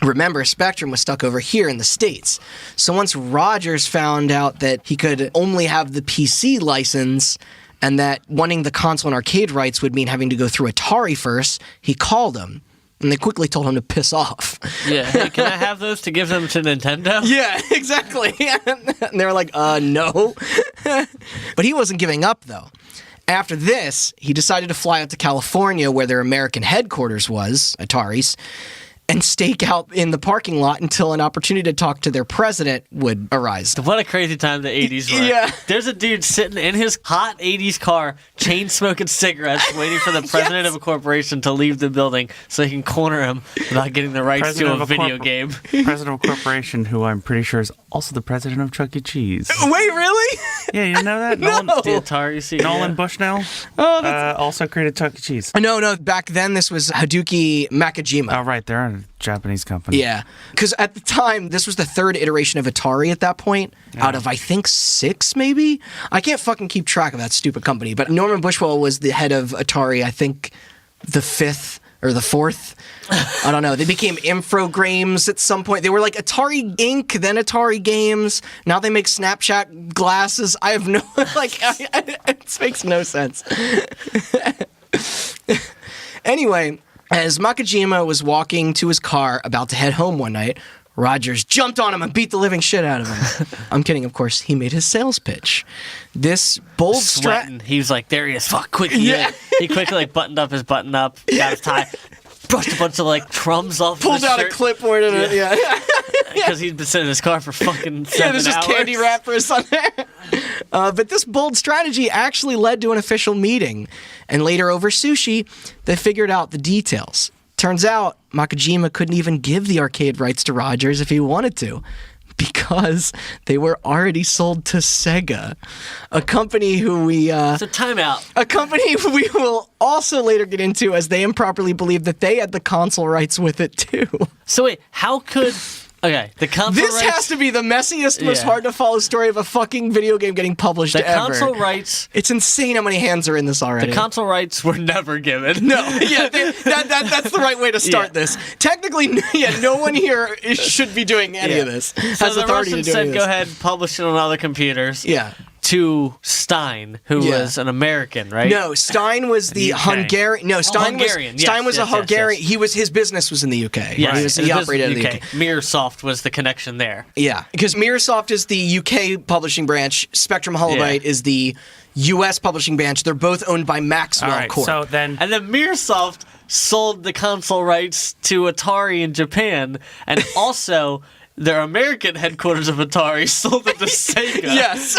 Remember, Spectrum was stuck over here in the States. So once Rogers found out that he could only have the PC license and that wanting the console and arcade rights would mean having to go through Atari first, he called him. And they quickly told him to piss off. Yeah, hey, can I have those to give them to Nintendo? Yeah, exactly. And they were like, no. But he wasn't giving up, though. After this, he decided to fly out to California, where their American headquarters was, Atari's, and stake out in the parking lot until an opportunity to talk to their president would arise. What a crazy time the 80s were. Yeah. There's a dude sitting in his hot 80s car, chain smoking cigarettes, waiting for the president of a corporation to leave the building so he can corner him without getting the rights President to a of video game. President of a corporation who I'm pretty sure is also the president of Chuck E. Cheese. Wait, really? Yeah, you didn't know that? No. The Atari scene. Nolan yeah. Bushnell also created Chuck E. Cheese. No. Back then, this was Hideki Nakajima. Oh, right. They're a Japanese company. Yeah, because at the time, this was the third iteration of Atari at that point, out of, I think, 6, maybe? I can't fucking keep track of that stupid company, but Norman Bushnell was the head of Atari, I think, the 5th or the 4th. I don't know. They became Infogrames at some point. They were like Atari Inc., then Atari Games. Now they make Snapchat glasses. I have no, it makes no sense. Anyway, as Nakajima was walking to his car about to head home one night, Rogers jumped on him and beat the living shit out of him. I'm kidding, of course. He made his sales pitch. This bold Sweating. He was like, there he is. Fuck, quick. Yeah. He quickly buttoned up his button up, got his tie, brushed a bunch of crumbs off pulled his out shirt. a clipboard and Because he'd been sitting in his car for fucking 7 there's just hours. candy wrappers on there. But this bold strategy actually led to an official meeting. And later over sushi, they figured out the details. Turns out, Nakajima couldn't even give the arcade rights to Rogers if he wanted to, because they were already sold to Sega, a company who we... So timeout. a company we will also later get into, as they improperly believed that they had the console rights with it too. So wait, how could... Okay, the console This rights... has to be the messiest, most Yeah. hard-to-follow story of a fucking video game getting published The ever. console rights... It's insane how many hands are in this already. The console rights were never given. No, yeah, that's the right way to start Yeah. this. Technically, no one here should be doing any of this. So Has the authority to Russians do said, any of go this. ahead, publish it on other computers. Yeah. To Stein, who Yeah. was an American, right? No, Stein was the UK. Hungarian. No, Stein Hungarian. was Stein Yes, was a yes, yes, Hungarian. yes. His business was in the UK. Yes, He operated in the UK. Mirrorsoft was the connection there. Yeah, because Mirrorsoft is the UK publishing branch. Spectrum Holobyte is the US publishing branch. They're both owned by Maxwell All right, Corp. so then... And then Mirrorsoft sold the console rights to Atari in Japan, and also their American headquarters of Atari sold it to Sega. Yes.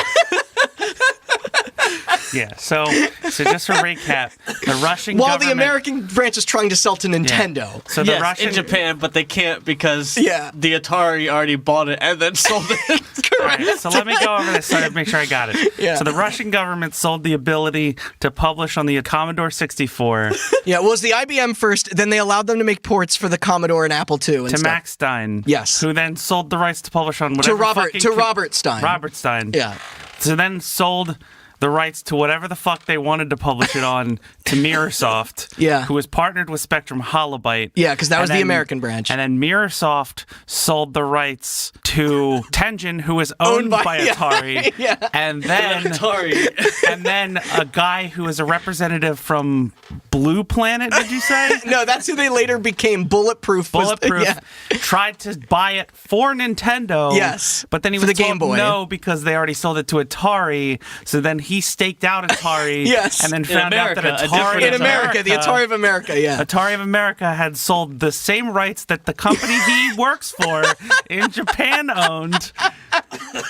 Yeah. So just for recap, the Russian While government, the American branch is trying to sell to Nintendo. So the Yes, Russian in Japan, but they can't because Yeah. the Atari already bought it and then sold it. All right, so let me go over this so I make sure I got it. Yeah. So the Russian government sold the ability to publish on the Commodore 64 Yeah, it was the IBM first, then they allowed them to make ports for the Commodore and Apple II and to stuff. Max Stein. Yes. Who then sold the rights to publish on whatever To Robert Stein. Robert Stein. Yeah. So then sold the rights to whatever the fuck they wanted to publish it on to Mirrorsoft, Yeah. who was partnered with Spectrum Holobyte. Yeah, because that was And the then- American branch. And then Mirrorsoft sold the rights to Tengen, who was owned by yeah, Atari. yeah. And then Atari. and then a guy who was a representative from Blue Planet, did you say? No, that's who they later became. Bulletproof. Bulletproof Yeah. tried to buy it for Nintendo. Yes, But then he for was the told Game Boy. no because they already sold it to Atari. So then he staked out Atari. Yes. And then found out America, that a Atari different In America, the Atari of America, yeah. Atari of America had sold the same rights that the company he works for in Japan owned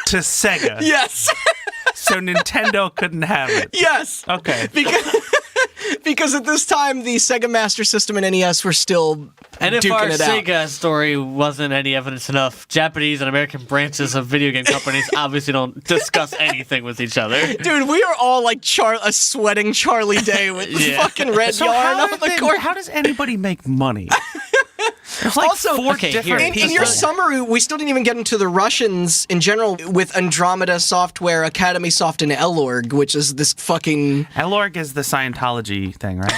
to Sega. Yes. So Nintendo couldn't have it. Yes. Okay. Because at this time, the Sega Master System and NES were still And if duking our it out. Sega story wasn't any evidence enough, Japanese and American branches of video game companies obviously don't discuss anything with each other. Dude, we are all like a sweating Charlie Day with Yeah. fucking red yarn on the court. How does anybody make money? There's like Also, four okay, different here, In people. your summary, we still didn't even get into the Russians in general with Andromeda Software, Academy Soft, and Elorg, which is this fucking... Elorg is the Scientology thing, right?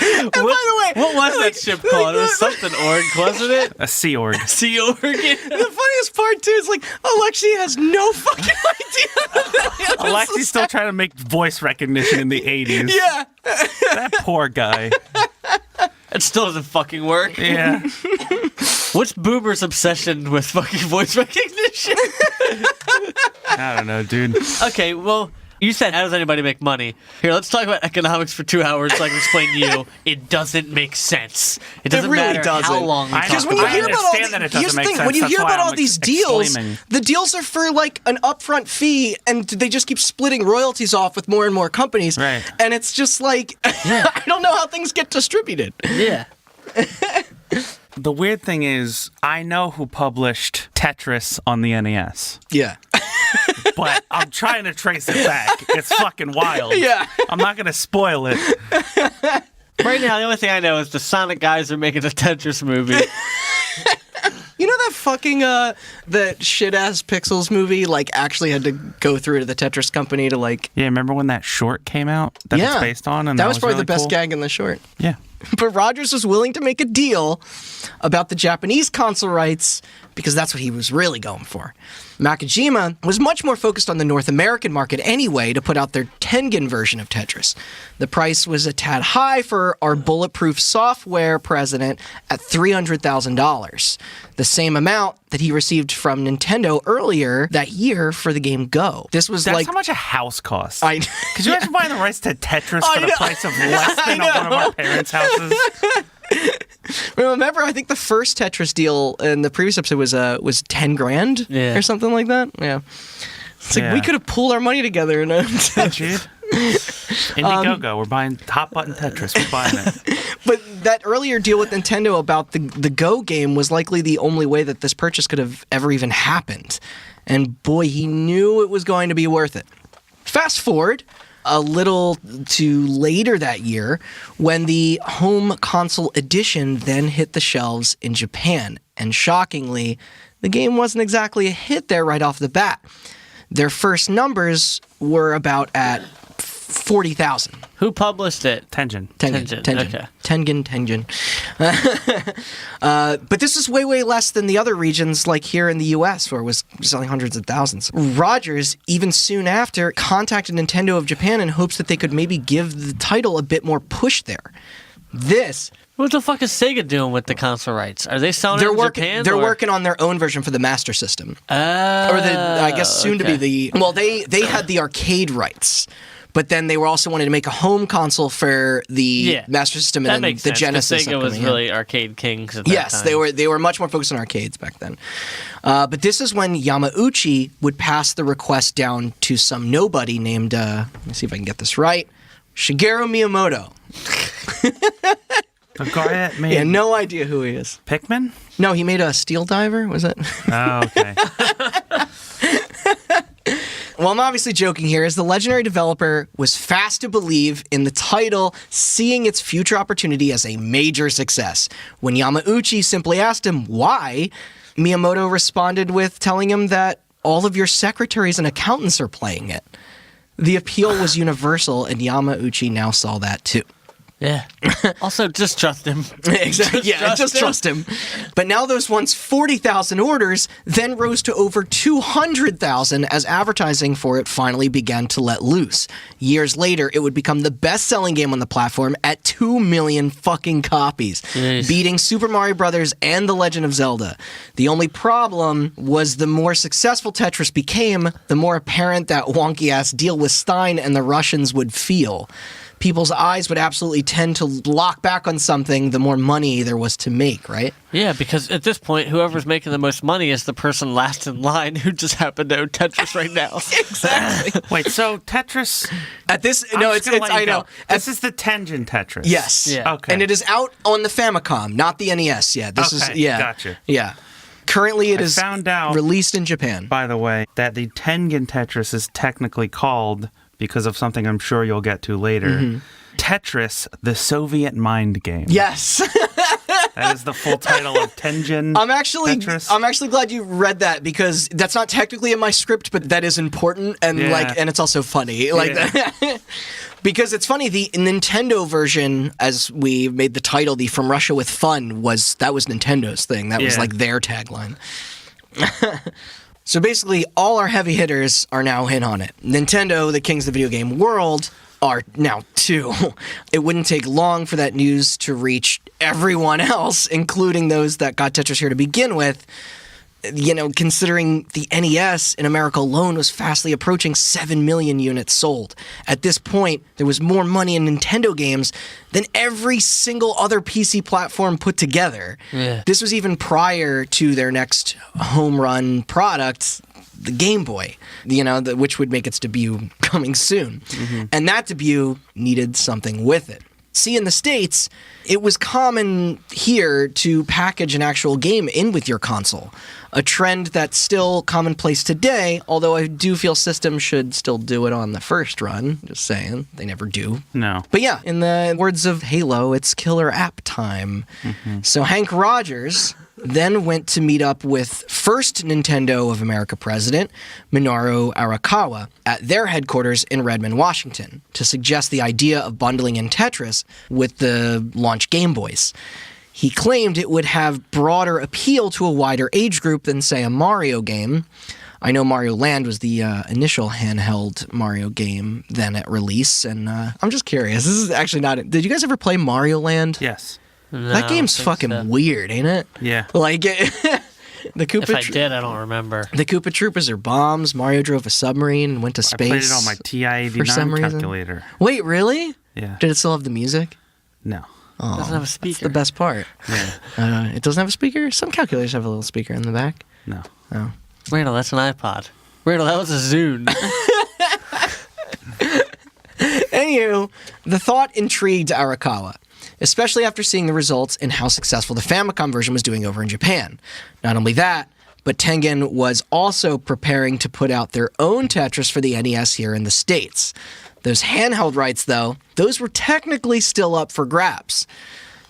And by the way, What was that ship called? It was something org, wasn't it? A Sea Org. Sea org. the funniest part, too, is like, Alexi has no fucking idea. Alexi's still trying to make voice recognition in the 80s. Yeah. That poor guy. It still doesn't fucking work. Yeah. What's Boomer's obsession with fucking voice recognition? I don't know, dude. Okay, well, you said, how does anybody make money? Here, let's talk about economics for 2 hours so I can explain to you. It doesn't make sense. It doesn't really matter how doesn't. long we I talk Because know, when you about I hear it. about all understand that it here's doesn't the make thing, sense. when you That's hear why about all I'm these deals, exclaiming. the deals are for like an upfront fee, and they just keep splitting royalties off with more and more companies. Right. And it's just like I don't know how things get distributed. Yeah. The weird thing is, I know who published Tetris on the NES, Yeah. but I'm trying to trace it back. It's fucking wild. Yeah. I'm not going to spoil it. Right now, the only thing I know is the Sonic guys are making a Tetris movie. You know that fucking that shit ass Pixels movie like actually had to go through to the Tetris company to like Yeah, remember when that short came out that yeah. it's based on? And that was probably really the best cool? gag in the short. Yeah. But Rogers was willing to make a deal about the Japanese console rights because that's what he was really going for. Nakajima was much more focused on the North American market anyway to put out their Tengen version of Tetris. The price was a tad high for our Bulletproof Software president at $300,000, the same amount that he received from Nintendo earlier that year for the game Go. This was That's like how much a house costs. Could you Yeah. imagine buying the rights to Tetris I for the know. price of less than I one of our know. parents' houses? Remember, I think the first Tetris deal in the previous episode was 10 grand Yeah. or something like that. Yeah, it's like Yeah. we could have pooled our money together. And Dude. Indiegogo, we're buying hot button Tetris. We're buying it. but that earlier deal with Nintendo about the Go game was likely the only way that this purchase could have ever even happened. And boy, he knew it was going to be worth it. Fast forward a little to later that year when the home console edition then hit the shelves in Japan. And shockingly, the game wasn't exactly a hit there right off the bat. Their first numbers were about at 40,000. Who published it? Tengen. Okay. Tengen. But this is way, way less than the other regions like here in the US where it was selling hundreds of thousands. Rogers, even soon after, contacted Nintendo of Japan in hopes that they could maybe give the title a bit more push there. What the fuck is Sega doing with the console rights? Are they selling it They're in working. Japan? They're or? working on their own version for the Master System, Oh, or I guess soon to be okay. the. Well, they had the arcade rights But then they were also wanting to make a home console for the Master System that and then makes the sense, 'cause Genesis. Sega was upcoming, really arcade kings at that Yes, time. they were much more focused on arcades back then. But this is when Yamauchi would pass the request down to some nobody named, let me see if I can get this right, Shigeru Miyamoto. The guy that made Yeah, no idea who he is. Pikmin? No, he made a Steel Diver, was it? Oh, okay. Well, I'm obviously joking here, as the legendary developer was fast to believe in the title, seeing its future opportunity as a major success. When Yamauchi simply asked him why, Miyamoto responded with telling him that all of your secretaries and accountants are playing it. The appeal was universal, and Yamauchi now saw that too. Yeah. Also, just trust him. Exactly. Yeah, just trust him. But now those once 40,000 orders then rose to over 200,000 as advertising for it finally began to let loose. Years later, it would become the best-selling game on the platform at 2 million fucking copies, beating Super Mario Brothers and The Legend of Zelda. The only problem was the more successful Tetris became, the more apparent that wonky-ass deal with Stein and the Russians would feel. People's eyes would absolutely tend to lock back on something the more money there was to make, right? Yeah, because at this point, whoever's making the most money is the person last in line who just happened to own Tetris right now. Exactly. Wait, so Tetris... At this, I'm no, just it's gonna let I you know. go. This is the Tengen Tetris. Yes. Yeah. Okay. And it is out on the Famicom, not the NES yet. This is, Okay, yeah. gotcha. Yeah. Currently, it I is found out, released in Japan. by the way, that the Tengen Tetris is technically called, because of something I'm sure you'll get to later, Tetris, the Soviet Mind Game. Yes. That is the full title of Tengen I'm actually Tetris. glad you read that, because that's not technically in my script, but that is important and Yeah. and it's also funny. Like Yeah. because it's funny, the Nintendo version, as we made the title, the From Russia with Fun, was Nintendo's thing. That was Yeah. like their tagline. So basically, all our heavy hitters are now in on it. Nintendo, the kings of the video game world, are now too. It wouldn't take long for that news to reach everyone else, including those that got Tetris here to begin with. You know, considering the NES in America alone was fastly approaching 7 million units sold. At this point, there was more money in Nintendo games than every single other PC platform put together. Yeah. This was even prior to their next home run product, the Game Boy, you know, which would make its debut coming soon. And that debut needed something with it. See, in the States, it was common here to package an actual game in with your console, a trend that's still commonplace today, although I do feel systems should still do it on the first run. Just saying. They never do. No. But yeah, in the words of Halo, it's killer app time. So Hank Rogers then went to meet up with first Nintendo of America president, Minoru Arakawa, at their headquarters in Redmond, Washington, to suggest the idea of bundling in Tetris with the launch Game Boys. He claimed it would have broader appeal to a wider age group than, say, a Mario game. I know Mario Land was the initial handheld Mario game then at release, and I'm just curious. This is actually not... Did you guys ever play Mario Land? Yes. No, That I game's don't think fucking so. weird, ain't it? Yeah. Like, the Koopa... If I did, I don't remember. The Koopa Troopers are bombs. Mario drove a submarine and went to I space. played it on my for some TI-89 reason. calculator. Wait, really? Yeah. Did it still have the music? No. Oh, It doesn't have a that's speaker. the best part. Yeah. It doesn't have a speaker? Some calculators have a little speaker in the back. No. Oh. Randall, that's an iPod. Randall, that was a Zune. Anywho, the thought intrigued Arakawa, especially after seeing the results and how successful the Famicom version was doing over in Japan. Not only that, but Tengen was also preparing to put out their own Tetris for the NES here in the States. Those handheld rights, though, those were technically still up for grabs.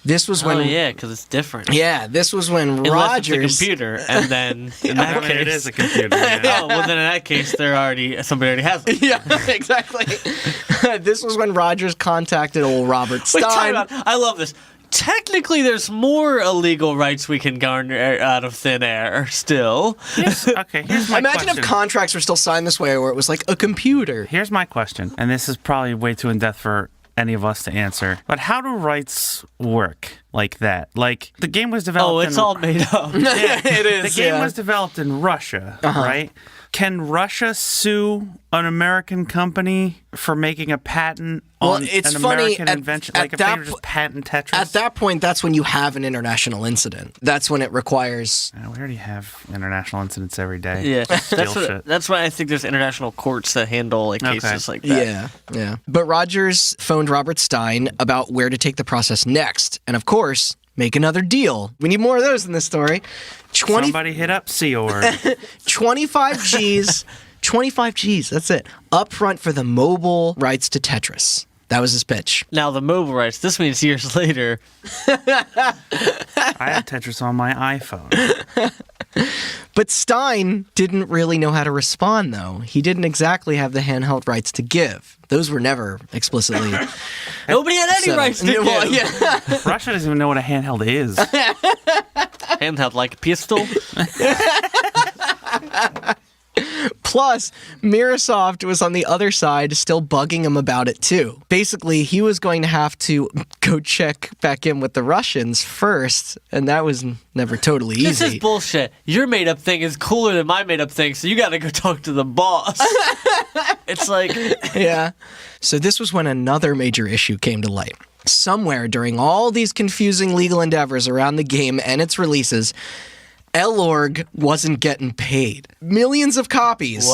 This was when... Oh, yeah, because it's different. Yeah, this was when Unless Rogers... it's a computer, and then in that I mean, case... it is a computer. Yeah. Oh, well, then in that case, somebody already has it. Yeah, exactly. This was when Rogers contacted old Robert Wait, time Stein. out. I love this. Technically, there's more illegal rights we can garner out of thin air still. Okay, here's my Imagine question. if contracts were still signed this way, where it was like a computer. Here's my question, and this is probably way too in-depth for any of us to answer. But how do rights work? like that. Like, the game was developed Oh, it's all made up. It is. The game was developed in Russia, right? Can Russia sue an American company for making a patent on it's an funny, American invention? Like, if they were just patent Tetris? At that point, that's when you have an international incident. That's when it requires... We already have international incidents every day. Yeah, Steal shit. that's why I think there's international courts that handle like cases like that. Yeah. But Rogers phoned Robert Stein about where to take the process next. And of course, make another deal. We need more of those in this story. Somebody hit up Sea-Org. 25 G's. 25 G's, that's it. Up front for the mobile rights to Tetris. That was his pitch. Now the mobile rights. This means years later. I had Tetris on my iPhone. But Stein didn't really know how to respond, though. He didn't exactly have the handheld rights to give. Those were never explicitly... Nobody had any rights to give. Well, yeah. Russia doesn't even know what a handheld is. Handheld like a pistol. Plus, Mirasoft was on the other side still bugging him about it too. Basically, he was going to have to go check back in with the Russians first, and that was never totally easy. This is bullshit. Your made-up thing is cooler than my made-up thing, so you gotta go talk to the boss. It's like... Yeah. So this was when another major issue came to light. Somewhere during all these confusing legal endeavors around the game and its releases, L.org wasn't getting paid. Millions of copies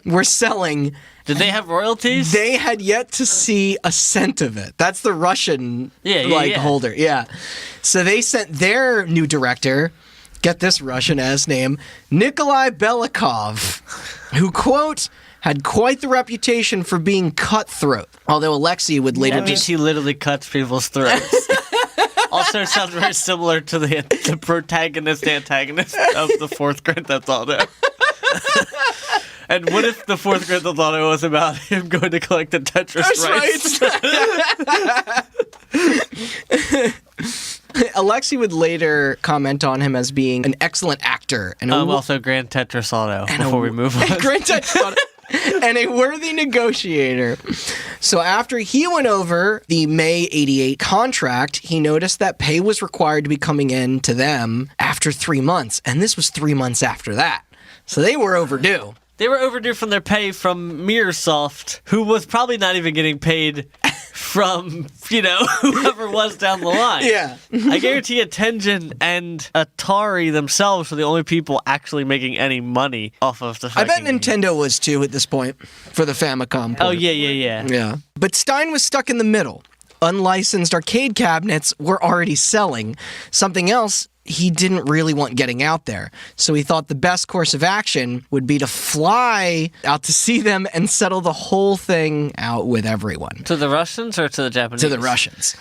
were selling. Did they have royalties? They had yet to see a cent of it. That's the Russian holder. Yeah. So they sent their new director, get this Russian-ass name, Nikolai Belikov, who, quote, had quite the reputation for being cutthroat. Although Alexei would later... That means he literally cuts people's throats. Also, it sounds very similar to the protagonist, antagonist of the fourth Grand Theft Auto. And what if the fourth Grand Theft Auto was about him going to collect the Tetris rights? Alexei would later comment on him as being an excellent actor. And also Grand Tetris Auto, before we move on. Grand Tetris Auto. And a worthy negotiator. So after he went over the May 88 contract, he noticed that pay was required to be coming in to them after 3 months. And this was 3 months after that. So they were overdue. They were overdue from their pay from Mirasoft, who was probably not even getting paid from, whoever was down the line. Yeah. I guarantee you Tengen and Atari themselves were the only people actually making any money off of the I bet Nintendo was too at this point for the Famicom port. Oh, yeah. Yeah. But Stein was stuck in the middle. Unlicensed arcade cabinets were already selling. Something else he didn't really want getting out there. So he thought the best course of action would be to fly out to see them and settle the whole thing out with everyone. To the Russians or to the Japanese? To the Russians.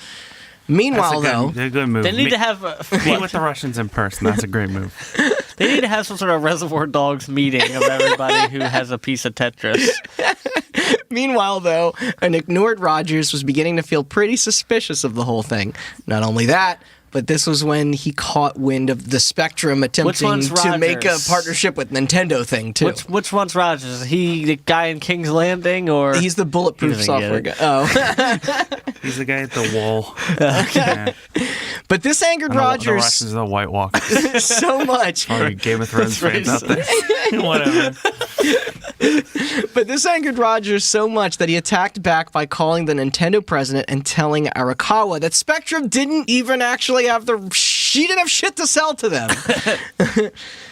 Meanwhile, that's a good move. They need to have... meet with the Russians in person. That's a great move. They need to have some sort of Reservoir Dogs meeting of everybody who has a piece of Tetris. Meanwhile, though, an ignored Rogers was beginning to feel pretty suspicious of the whole thing. Not only that, but this was when he caught wind of the Spectrum attempting to make a partnership with Nintendo thing, too. Which one's Rogers? Is he the guy in King's Landing, or...? He's the bulletproof software guy. Oh. He's the guy at the wall. Okay. Yeah. But this angered Rogers... The Russians are the White Walkers. So much. Or Game of Thrones fans out there. Whatever. But this angered Rogers so much that he attacked back by calling the Nintendo president and telling Arakawa that Spectrum didn't even actually have she didn't have shit to sell to them.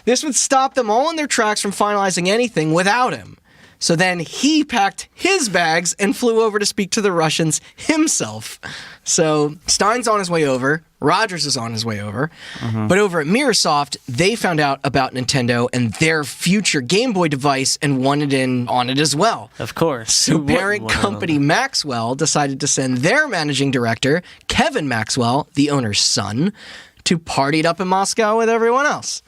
This would stop them all in their tracks from finalizing anything without him. So then he packed his bags and flew over to speak to the Russians himself. So Stein's on his way over. Rogers is on his way over. But over at Mirasoft, they found out about Nintendo and their future Game Boy device and wanted in on it as well. Of course. So parent company Maxwell decided to send their managing director, Kevin Maxwell, the owner's son, to party it up in Moscow with everyone else.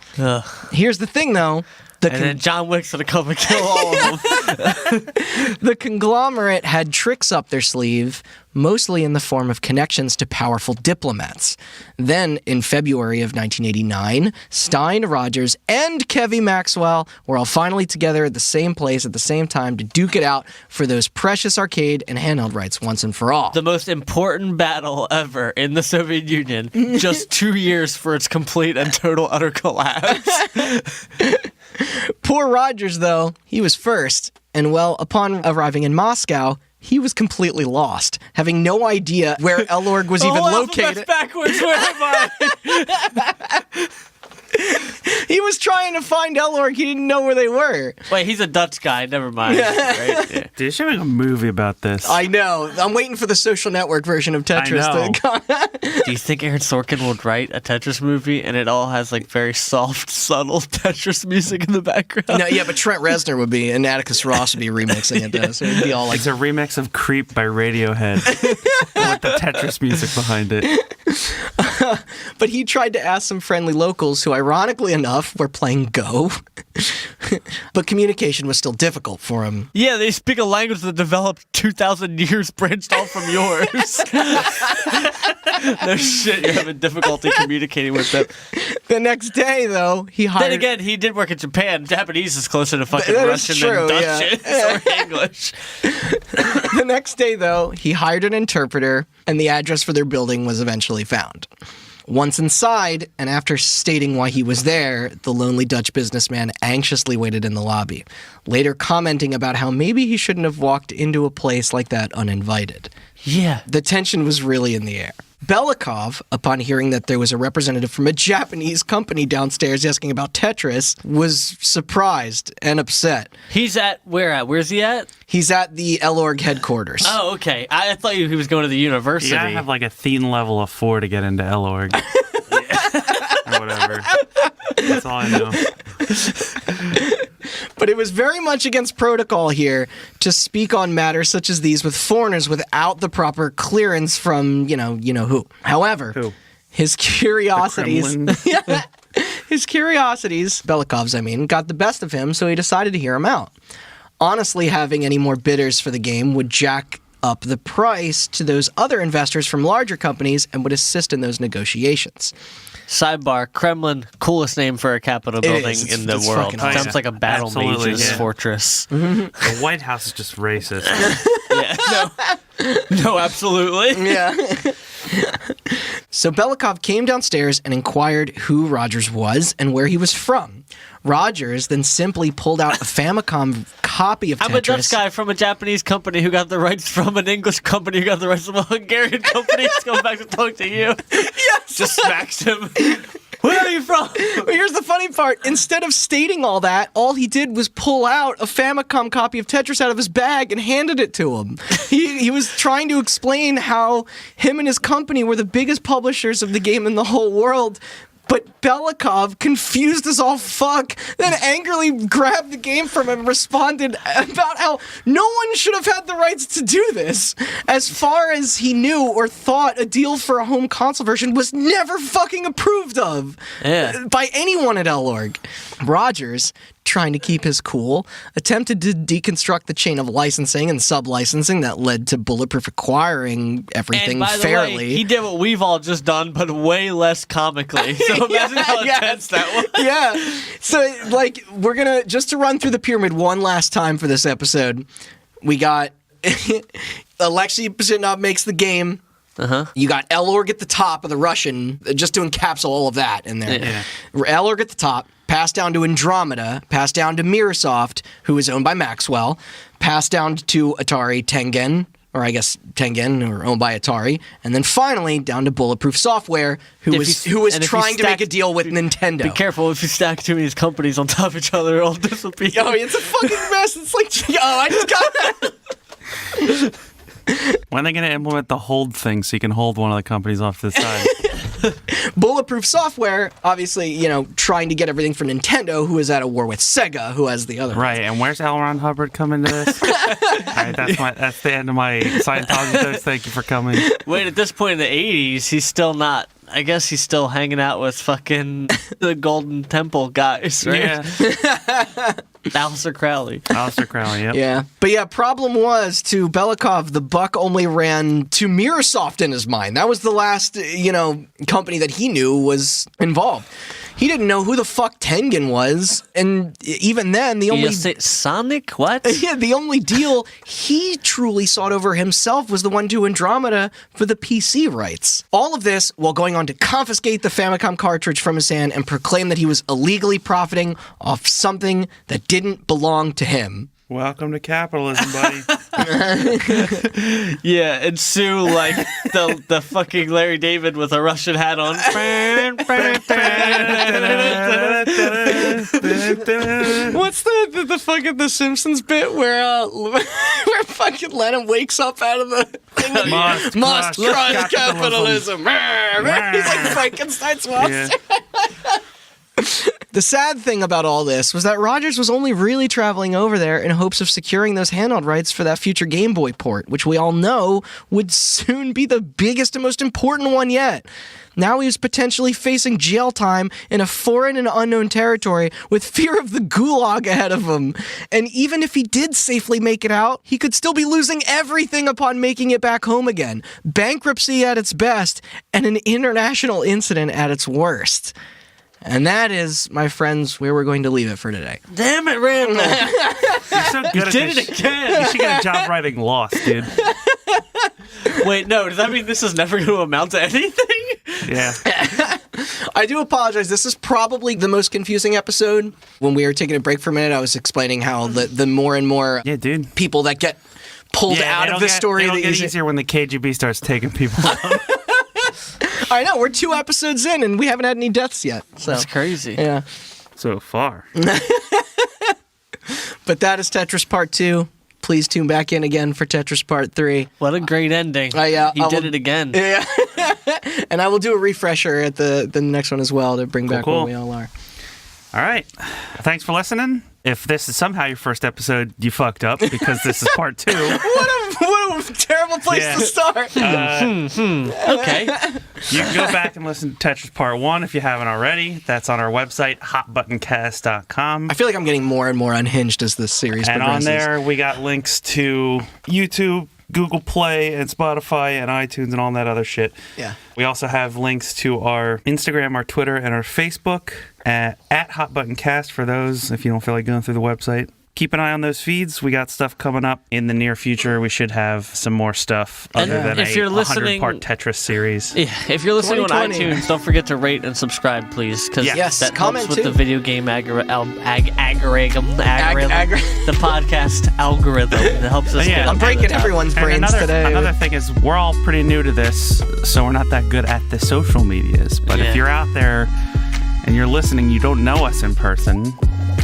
Here's the thing, though. The And then John Wick's gonna come and kill all of them. The conglomerate had tricks up their sleeve, mostly in the form of connections to powerful diplomats. Then, in February of 1989, Stein, Rogers, and Kevin Maxwell were all finally together at the same place at the same time to duke it out for those precious arcade and handheld rights once and for all. The most important battle ever in the Soviet Union, just 2 years for its complete and total utter collapse. Poor Rogers, though, he was first, and well, upon arriving in Moscow, he was completely lost, having no idea where Elorg was even located. Backwards, where am I? He was trying to find Elorg. He didn't know where they were. Wait, he's a Dutch guy. Never mind. Right? Yeah. Dude, you should make a movie about this. I know. I'm waiting for the Social Network version of Tetris to come. Do you think Aaron Sorkin would write a Tetris movie and it all has like very soft, subtle Tetris music in the background? No, yeah, but Trent Reznor would be, and Atticus Ross would be remixing it, though. So it'd be all like. It's a remix of Creep by Radiohead with the Tetris music behind it. But he tried to ask some friendly locals who, ironically enough, were playing Go. But communication was still difficult for him. Yeah, they speak a language that developed 2,000 years branched off from yours. No shit, you're having difficulty communicating with them. The next day, though, he hired... Then again, he did work in Japan. Japanese is closer to fucking That is Russian true, than yeah. Dutch is, or English. The next day, though, he hired an interpreter, and the address for their building was eventually found. Once inside, and after stating why he was there, the lonely Dutch businessman anxiously waited in the lobby, later commenting about how maybe he shouldn't have walked into a place like that uninvited. Yeah. The tension was really in the air. Belikov, upon hearing that there was a representative from a Japanese company downstairs asking about Tetris, was surprised and upset. He's at, where at? Where's he at? He's at the Elorg headquarters. Oh, okay. I thought he was going to the university. You gotta have like a Thien level of 4 to get into Elorg. Or whatever. That's all I know. But it was very much against protocol here to speak on matters such as these with foreigners without the proper clearance from, you know who. However, Who? his curiosities... Kremlin? His curiosities, Belikov's I mean, got the best of him, so he decided to hear him out. Honestly, having any more bidders for the game would jack up the price to those other investors from larger companies and would assist in those negotiations. Sidebar, Kremlin, coolest name for a Capitol building is. in the It's world. fucking Sounds awesome. like a battle Absolutely, mage's yeah. fortress. The White House is just racist. Yeah, no, absolutely. Yeah. So Belikov came downstairs and inquired who Rogers was and where he was from. Rogers then simply pulled out a Famicom copy of Tetris. I'm a Dutch guy from a Japanese company who got the rights from an English company who got the rights from a Hungarian company. He's coming back to talk to you. Yes! Just smacks him. Where are you from? But here's the funny part. Instead of stating all that, all he did was pull out a Famicom copy of Tetris out of his bag and handed it to him. He was trying to explain how him and his company were the biggest publishers of the game in the whole world. But Belikov, confused as all fuck, then angrily grabbed the game from him and responded about how no one should have had the rights to do this. As far as he knew or thought, a deal for a home console version was never fucking approved of by anyone at Elorg. Rogers, trying to keep his cool, attempted to deconstruct the chain of licensing and sub-licensing that led to Bulletproof acquiring everything And by the fairly. way, he did what we've all just done, but way less comically. So imagine how intense that was. Yeah. So, like, we're going to, just to run through the pyramid one last time for this episode, we got Alexei Pazitnov makes the game. You got Elorg at the top of the Russian, just to encapsulate all of that in there. Yeah. Elorg at the top, passed down to Andromeda, passed down to Mirasoft, who is owned by Maxwell, passed down to Atari Tengen, or I guess Tengen, or owned by Atari, and then finally down to Bulletproof Software, who was trying to make a deal with Nintendo. Be careful, if you stack too many companies on top of each other, it'll disappear. Oh, it's a fucking mess. It's like, I just got that. When are they going to implement the hold thing so you can hold one of the companies off to the side? Bulletproof Software, obviously, trying to get everything for Nintendo, who is at a war with Sega, who has the other. Right, and where's L. Ron Hubbard coming to this? All right, that's the end of my Scientology jokes. Thank you for coming. Wait, at this point in the 80s, he's still not I guess he's still hanging out with fucking the Golden Temple guys, right? Yeah. Aleister Crowley. Aleister Crowley, yep. Yeah. But yeah, problem was, to Belikov, the buck only ran to Microsoft in his mind. That was the last, company that he knew was involved. He didn't know who the fuck Tengen was, and even then, the only... Sonic? What? Yeah, the only deal he truly sought over himself was the one to Andromeda for the PC rights. All of this while going on to confiscate the Famicom cartridge from his hand and proclaim that he was illegally profiting off something that didn't belong to him. Welcome to capitalism, buddy. Yeah, and Sue, like, the fucking Larry David with a Russian hat on. What's the fucking The Simpsons bit where fucking Lennon wakes up out of the thing and must crush capitalism. He's like Frankenstein's monster. Yeah. The sad thing about all this was that Rogers was only really traveling over there in hopes of securing those handheld rights for that future Game Boy port, which we all know would soon be the biggest and most important one yet. Now he was potentially facing jail time in a foreign and unknown territory with fear of the gulag ahead of him. And even if he did safely make it out, he could still be losing everything upon making it back home again. Bankruptcy at its best and an international incident at its worst. And that is, my friends, where we're going to leave it for today. Damn it, Randall. You're so good at Did this. it again. You should get a job writing Lost, dude. Wait, no, does that mean this is never going to amount to anything? Yeah. I do apologize. This is probably the most confusing episode. When we were taking a break for a minute, I was explaining how the more and more Yeah, dude. people that get pulled out of the story... It'll the get easier- easier when the KGB starts taking people out. I know, we're 2 episodes in and we haven't had any deaths yet. So That's crazy. yeah. So far. But that is Tetris Part 2. Please tune back in again for Tetris Part 3. What a great ending. I did will- it again. Yeah. And I will do a refresher at the next one as well to bring back Cool. where we all are. All right. Thanks for listening. If this is somehow your first episode, you fucked up because this is part 2. What a terrible place Yeah. to start. Okay. You can go back and listen to Tetris Part 1 if you haven't already. That's on our website, hotbuttoncast.com. I feel like I'm getting more and more unhinged as this series And on progresses. there, we got links to YouTube, Google Play, and Spotify, and iTunes, and all that other shit. Yeah. We also have links to our Instagram, our Twitter, and our Facebook at hotbuttoncast for those if you don't feel like going through the website. Keep an eye on those feeds. We got stuff coming up in the near future. We should have some more stuff And other than if you're listening- 100-part Tetris series. Yeah, if you're listening on 2020. iTunes, don't forget to rate and subscribe, please, because Yes, that comment helps with too. the video game algorithm, Ag- the podcast algorithm. It helps us Yeah. get I'm up there breaking the top. everyone's And brains today. another thing is we're all pretty new to this, so we're not that good at the social medias. But Yeah. if you're out there and you're listening, you don't know us in person,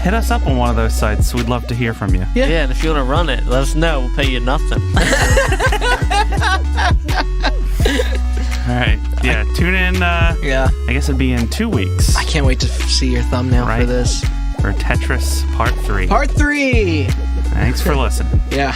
hit us up on one of those sites. We'd love to hear from you. Yeah, and if you want to run it, let us know. We'll pay you nothing. All right. Yeah, tune in. Yeah. I guess it'd be in 2 weeks I can't wait to see your thumbnail for Right. this. for Tetris Part 3. Part 3. Thanks for listening. Yeah.